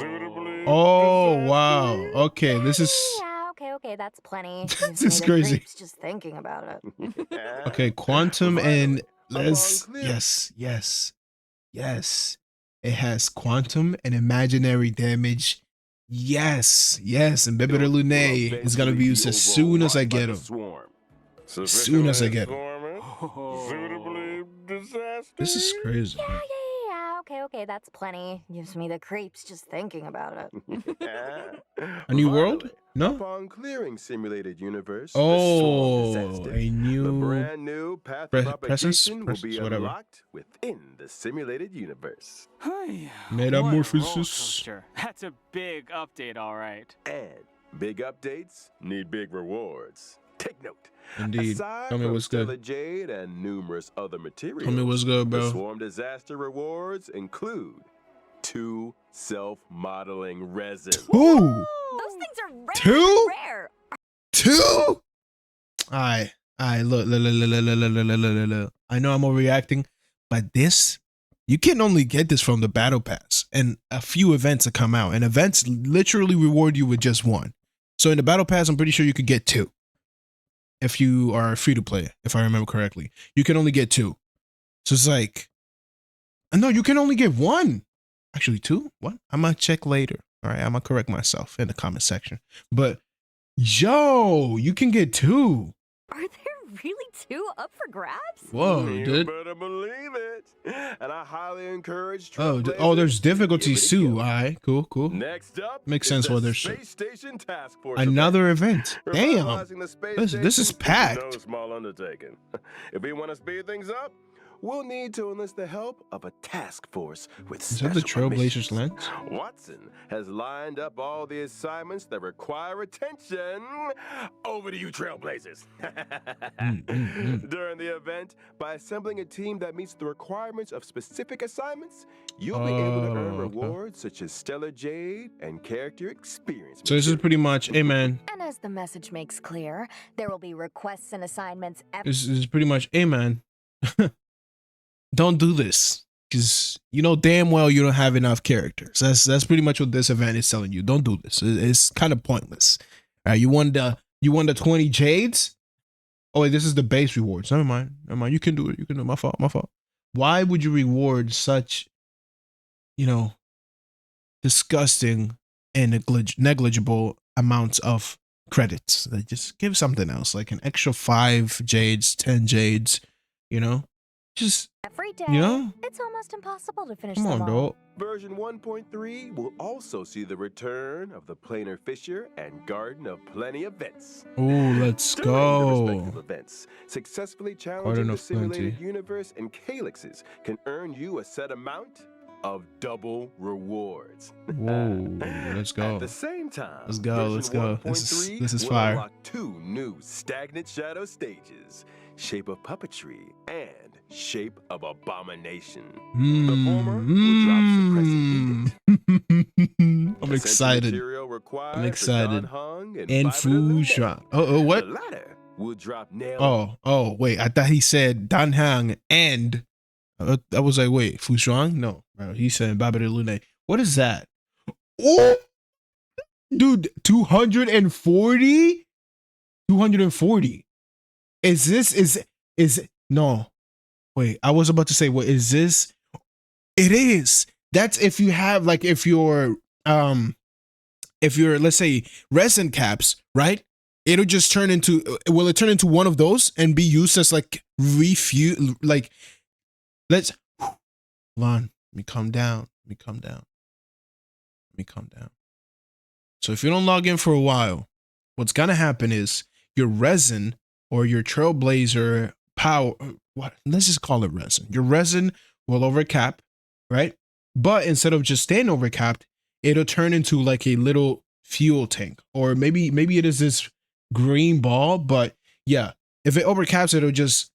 Speaker 4: suitably
Speaker 1: Oh, wow.
Speaker 4: disastery.
Speaker 1: Okay, this is...
Speaker 3: Yeah, okay, that's plenty.
Speaker 1: This
Speaker 3: Gives me
Speaker 1: is
Speaker 3: the
Speaker 1: crazy.
Speaker 3: creeps just thinking about it.
Speaker 1: Okay, quantum and...
Speaker 4: Finally,
Speaker 1: Let's...
Speaker 4: upon clear-
Speaker 1: Yes. It has quantum and imaginary damage. Yes. And Bebe
Speaker 4: will
Speaker 1: Lune is going to be
Speaker 4: eventually
Speaker 1: used as soon as I
Speaker 4: overrun by
Speaker 1: get
Speaker 4: the
Speaker 1: him.
Speaker 4: swarm.
Speaker 1: As soon as I get him.
Speaker 4: Swarming, suitably disastery.
Speaker 1: This is crazy.
Speaker 3: Yeah, okay, that's plenty. Gives me the creeps just thinking about it.
Speaker 1: A new world?
Speaker 4: Finally,
Speaker 1: No?
Speaker 4: Upon clearing simulated universe,
Speaker 1: Oh,
Speaker 4: the swarm disaster,
Speaker 1: a new...
Speaker 4: the brand new path
Speaker 1: Pre-
Speaker 4: of propagation will
Speaker 1: presence,
Speaker 4: be
Speaker 1: whatever.
Speaker 4: unlocked within the simulated universe.
Speaker 1: Metamorphosis.
Speaker 6: That's a big update, all right.
Speaker 4: And big updates need big rewards. Take note.
Speaker 1: Indeed.
Speaker 4: Aside
Speaker 1: Tell me
Speaker 4: from
Speaker 1: what's
Speaker 4: Stellar
Speaker 1: good.
Speaker 4: Jade and numerous other materials,
Speaker 1: Tell me what's good,
Speaker 4: the
Speaker 1: bro.
Speaker 4: swarm disaster rewards include 2 self-modeling resins.
Speaker 1: Ooh!
Speaker 3: Those things are rare.
Speaker 1: Two?
Speaker 3: Rare.
Speaker 1: 2? Alright, look. I know I'm overreacting, but this, you can only get this from the battle pass and a few events that come out, and events literally reward you with just 1. So in the battle pass, I'm pretty sure you could get 2 if you are free to play, if I remember correctly. You can only get 2. So it's like, no, you can only get 1. Actually 2? What? I'm gonna check later. All right, I'm gonna correct myself in the comment section. But yo, you can get 2.
Speaker 3: Are there really 2 up for grabs?
Speaker 1: Whoa,
Speaker 4: You
Speaker 1: dude.
Speaker 4: better believe it. And I highly encourage
Speaker 1: Oh, there's
Speaker 4: trailblazers
Speaker 1: difficulties
Speaker 4: to give it a
Speaker 1: too.
Speaker 4: go.
Speaker 1: All right, cool.
Speaker 4: Next up,
Speaker 1: Makes
Speaker 4: is
Speaker 1: sense
Speaker 4: the
Speaker 1: why there's
Speaker 4: Space Station Task Force
Speaker 1: another event. Damn,
Speaker 4: Revitalizing the space
Speaker 1: this is
Speaker 4: station
Speaker 1: packed.
Speaker 4: No small undertaking. If we want to speed things up, we'll need to enlist the help of a task force with
Speaker 1: Is that the
Speaker 4: special
Speaker 1: Trailblazers
Speaker 4: missions.
Speaker 1: lens?
Speaker 4: Watson has lined up all the assignments that require attention. Over to you, Trailblazers. During the event, by assembling a team that meets the requirements of specific assignments, you'll be able to earn
Speaker 1: Oh, okay.
Speaker 4: rewards such as Stellar Jade and character experience.
Speaker 1: So this is pretty much, hey man,
Speaker 3: And as the message makes clear, there will be requests and assignments
Speaker 1: this is pretty much, hey man, don't do this because you know damn well you don't have enough characters. That's pretty much what this event is telling you. Don't do this. It's kind of pointless. All right, you won the 20 jades. Oh wait, this is the base rewards. Never mind. You can do it. You can do it. My fault. Why would you reward such, disgusting and negligible amounts of credits? Like, just give something else, like an extra 5 jades, 10 jades. Just
Speaker 3: every day. It's almost impossible to finish
Speaker 1: come
Speaker 3: them
Speaker 1: on,
Speaker 3: all.
Speaker 1: dog.
Speaker 4: Version 1.3 will also see the return of the Planar Fisher and Garden of Plenty events.
Speaker 1: Oh, let's
Speaker 4: During the respective
Speaker 1: go.
Speaker 4: events, successfully
Speaker 1: Garden
Speaker 4: challenging the
Speaker 1: of Plenty.
Speaker 4: simulated universe and calyxes can earn you a set amount of double rewards.
Speaker 1: Whoa, let's go.
Speaker 4: At the same time,
Speaker 1: Let's go.
Speaker 4: version
Speaker 1: This is
Speaker 4: 1.3
Speaker 1: this is
Speaker 4: will
Speaker 1: fire.
Speaker 4: unlock 2 new stagnant shadow stages. Shape of Puppetry, and Shape of Abomination.
Speaker 1: Mm,
Speaker 4: The former will drop Suppressing Edict.
Speaker 1: I'm
Speaker 4: Essential
Speaker 1: excited.
Speaker 4: material required
Speaker 1: I'm
Speaker 4: for
Speaker 1: excited.
Speaker 4: Dan Hung and
Speaker 1: And
Speaker 4: Violet Illuminae.
Speaker 1: Fusha. Oh, what?
Speaker 4: The latter will drop Nail.
Speaker 1: Oh, wait. I thought he said Dan Hang and. I was like, wait, Fushuang? No, bro. He said Babette Lune. What is that? Oh, dude, 240? 240. No. Wait, I was about to say, what is this? It is. That's if you have, like, if you're, let's say, resin caps, right? It'll just turn into, will it turn into one of those and be used as, like, refuel, like, let's, hold on, let me calm down. So if you don't log in for a while, what's gonna happen is your resin or your Trailblazer power, let's just call it resin. Your resin will overcap, right? But instead of just staying overcapped, it'll turn into like a little fuel tank, or maybe it is this green ball. But yeah, if it overcaps, it'll just,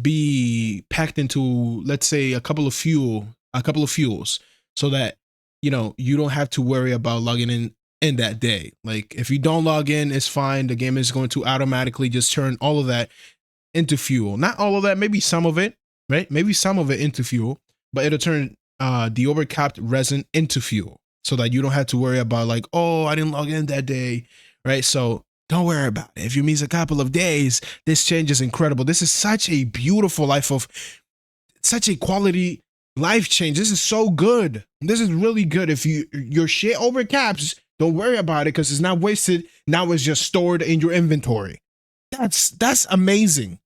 Speaker 1: be packed into, let's say, a couple of fuels, so that you don't have to worry about logging in that day. Like if you don't log in, it's fine. The game is going to automatically just turn all of that into fuel. Not all of that, maybe some of it, right? Maybe some of it into fuel, but it'll turn the overcapped resin into fuel, so that you don't have to worry about like, oh, I didn't log in that day, right? So don't worry about it. If you miss a couple of days, this change is incredible. This is such a beautiful such a quality life change. This is so good. This is really good. If your shit overcaps, don't worry about it because it's not wasted. Now it's just stored in your inventory. That's amazing.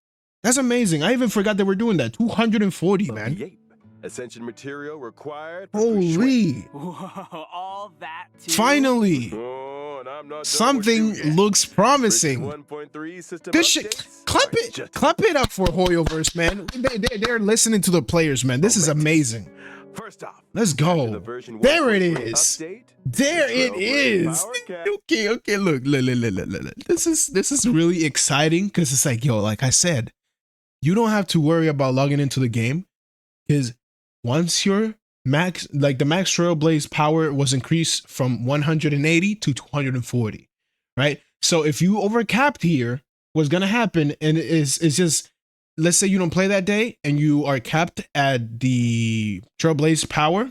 Speaker 1: That's amazing. I even forgot that we're doing that. 240, man.
Speaker 4: Yape. Ascension material required. For
Speaker 1: Holy.
Speaker 6: Whoa, all that too?
Speaker 1: Finally.
Speaker 4: Oh, and I'm not done with
Speaker 1: Something
Speaker 4: you yet.
Speaker 1: looks promising.
Speaker 4: 1.3 system
Speaker 1: Good shit.
Speaker 4: updates
Speaker 1: Clap
Speaker 4: are
Speaker 1: it.
Speaker 4: just-
Speaker 1: Clap it up for Hoyoverse, man. They're listening to the players, man. This is amazing.
Speaker 4: First off,
Speaker 1: Let's
Speaker 4: after
Speaker 1: go.
Speaker 4: the version
Speaker 1: There it
Speaker 4: 1.3
Speaker 1: is.
Speaker 4: update,
Speaker 1: There it
Speaker 4: Trailblazer
Speaker 1: is.
Speaker 4: Power Cap.
Speaker 1: Okay. Look. This is really exciting because it's like, yo, like I said, you don't have to worry about logging into the game because once your the max Trailblaze power was increased from 180 to 240, right? So if you overcapped here, what's gonna happen and it's just, let's say you don't play that day and you are capped at the Trailblaze power.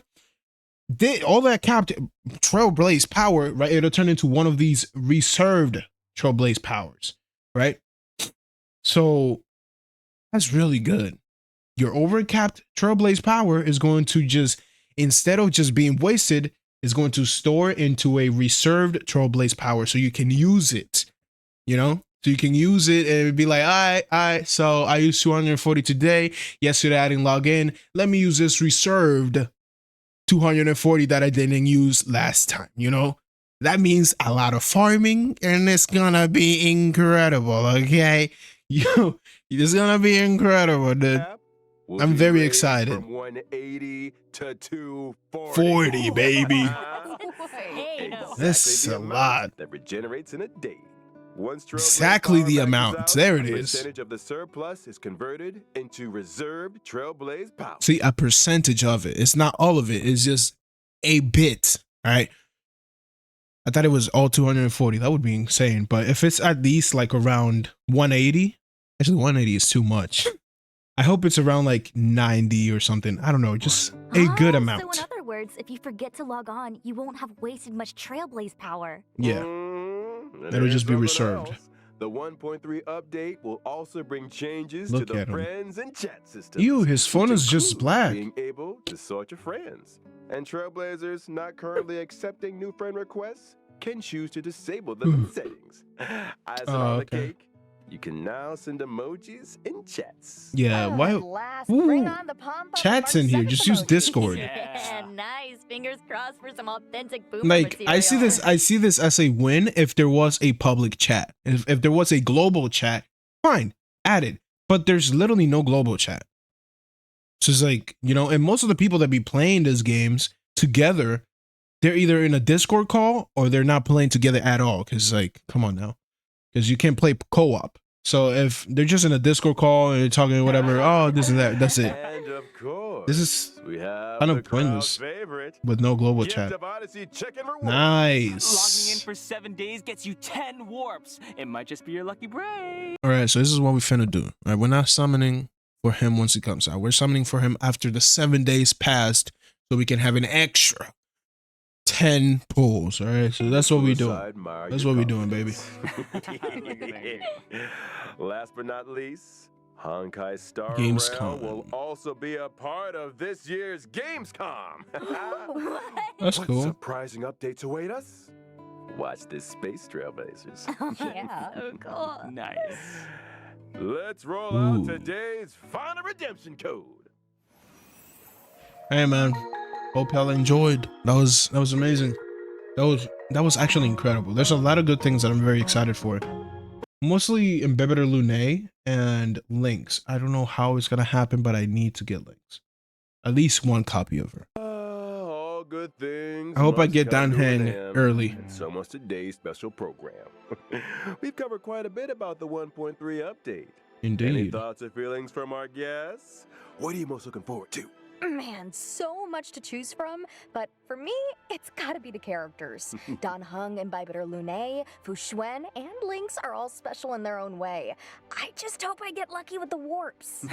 Speaker 1: All that capped Trailblaze power, right? It'll turn into one of these reserved Trailblaze powers, right? So that's really good. Your overcapped Trailblaze power is going to just, instead of just being wasted, is going to store into a reserved Trailblaze power so you can use it, So you can use it and it'd be like, all right, so I used 240 today. Yesterday I didn't log in. Let me use this reserved 240 that I didn't use last time, That means a lot of farming and it's gonna be incredible, okay? It's gonna be incredible, dude.
Speaker 4: Will
Speaker 1: I'm
Speaker 4: be
Speaker 1: very
Speaker 4: raised
Speaker 1: excited.
Speaker 4: From 180 to 240.
Speaker 1: 40, baby. This is
Speaker 4: Exactly the
Speaker 1: a
Speaker 4: amount
Speaker 1: lot.
Speaker 4: that regenerates in a day. Once Trailblaze
Speaker 1: Exactly
Speaker 4: power
Speaker 1: the
Speaker 4: maxes
Speaker 1: amount.
Speaker 4: out,
Speaker 1: There it
Speaker 4: a
Speaker 1: is.
Speaker 4: percentage of the surplus is converted into reserved Trailblaze power.
Speaker 1: See, a percentage of it. It's not all of it. It's just a bit. All right. I thought it was all 240. That would be insane. But if it's at least like around 180, actually 180 is too much. I hope it's around like 90 or something. I don't know. Just a good amount.
Speaker 5: So in other words, if you forget to log on, you won't have wasted much Trailblaze power.
Speaker 1: Yeah.
Speaker 4: And
Speaker 1: It'll just be
Speaker 4: here's
Speaker 1: reserved.
Speaker 4: something else. The 1.3 update will also bring changes
Speaker 1: Look
Speaker 4: to the
Speaker 1: at him.
Speaker 4: friends and chat system.
Speaker 1: Ew, his phone is just black.
Speaker 4: Being able to sort your friends. And Trailblazers not currently accepting new friend requests can choose to disable them in settings. Icing on the
Speaker 1: okay.
Speaker 4: cake, you can now send emojis in chats.
Speaker 1: Yeah. Why?
Speaker 3: At last, bring
Speaker 1: Ooh,
Speaker 3: on the pom-pom
Speaker 1: chat's in here.
Speaker 3: March
Speaker 1: Just
Speaker 3: 2nd
Speaker 1: use
Speaker 3: emoji.
Speaker 1: Discord.
Speaker 5: Yeah, nice. Fingers crossed for some authentic boomer
Speaker 1: Like I see this as a win if there was a public chat. If there was a global chat, fine, add it. But there's literally no global chat. So it's like, and most of the people that be playing these games together, they're either in a Discord call or they're not playing together at all. Cause like, come on now. Because you can't play co-op. So if they're just in a Discord call and they're talking whatever, oh, this and that, that's it.
Speaker 4: And of course,
Speaker 1: This is
Speaker 4: we have
Speaker 1: kind of
Speaker 4: the crowd's
Speaker 1: pointless
Speaker 4: favorite.
Speaker 1: with no global
Speaker 4: Gift
Speaker 1: chat.
Speaker 4: of Odyssey chicken rewards.
Speaker 6: Logging in
Speaker 1: Nice.
Speaker 6: for 7 days gets you 10 warps. It might just be your lucky break.
Speaker 1: All right, so this is what we finna do. All right, we're not summoning for him once he comes out. We're summoning for him after the 7 days passed, so we can have an extra 10 pulls. All right, so that's what we doing.
Speaker 4: Admire
Speaker 1: That's
Speaker 4: your
Speaker 1: what we doing, baby.
Speaker 4: confidence. Last but not least, Honkai Star
Speaker 1: Gamescom.
Speaker 4: Rail will also be a part of this year's Gamescom.
Speaker 1: That's
Speaker 4: What
Speaker 1: cool.
Speaker 4: surprising updates await us? Watch this Space Trailblazers.
Speaker 5: Yeah.
Speaker 3: Oh, cool.
Speaker 6: Nice.
Speaker 4: Let's roll out
Speaker 1: Ooh.
Speaker 4: today's final redemption code.
Speaker 1: Hey man, hope y'all enjoyed. That was amazing. That was actually incredible. There's a lot of good things that I'm very excited for. Mostly Embedded Lune and Links. I don't know how it's gonna happen, but I need to get Links. At least one copy of her.
Speaker 4: All good things.
Speaker 1: I hope I
Speaker 4: must
Speaker 1: get
Speaker 4: come to an
Speaker 1: Danhang
Speaker 4: end,
Speaker 1: early.
Speaker 4: And so much today's special program. We've covered quite a bit about the 1.3 update. Any
Speaker 1: Indeed.
Speaker 4: thoughts or feelings from our guests? What are you most looking forward to?
Speaker 3: Man, so much to choose from, but for me, it's gotta be the characters. Dan Heng and Baibitter Lune, Fu Xuan, and Lynx are all special in their own way. I just hope I get lucky with the warps.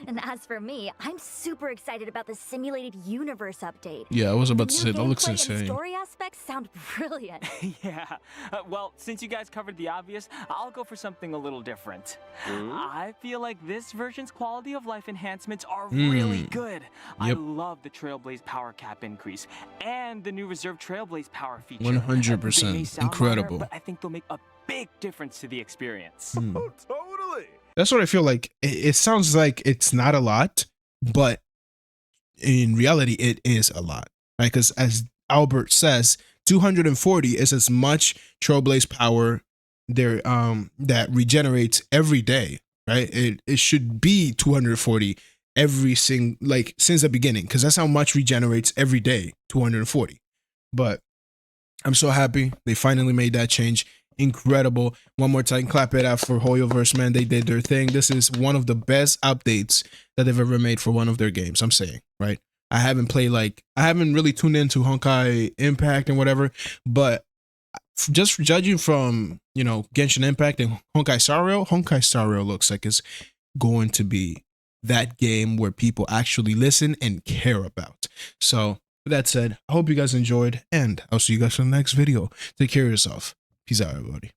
Speaker 5: And as for me, I'm super excited about the simulated universe update.
Speaker 1: Yeah, I was about to
Speaker 5: The
Speaker 1: say
Speaker 5: new
Speaker 1: that looks
Speaker 5: gameplay and
Speaker 1: insane.
Speaker 5: story aspects sound brilliant.
Speaker 6: Yeah. Well, since you guys covered the obvious, I'll go for something a little different. I feel like this version's quality of life enhancements are really good. I
Speaker 1: Yep.
Speaker 6: love the Trailblaze power cap increase and the new Reserve Trailblaze power feature.
Speaker 1: 100%.
Speaker 6: They may sound
Speaker 1: Incredible.
Speaker 6: minor, but I think they'll make a big difference to the experience.
Speaker 4: Oh, totally.
Speaker 1: That's what I feel like. It sounds like it's not a lot, but in reality, it is a lot. Right? Because as Albert says, 240 is as much Trailblaze power there that regenerates every day. Right? It should be 240 every since the beginning, because that's how much regenerates every day, 240. But I'm so happy they finally made that change. Incredible. One more time, clap it out for Hoyoverse, man. They did their thing. This is one of the best updates that they've ever made for one of their games. I'm saying, right? I haven't really tuned into Honkai Impact and whatever, but just judging from, Genshin Impact and Honkai Star Rail looks like it's going to be that game where people actually listen and care about. So with that said, I hope you guys enjoyed, and I'll see you guys for the next video. Take care of yourself. Peace out, everybody.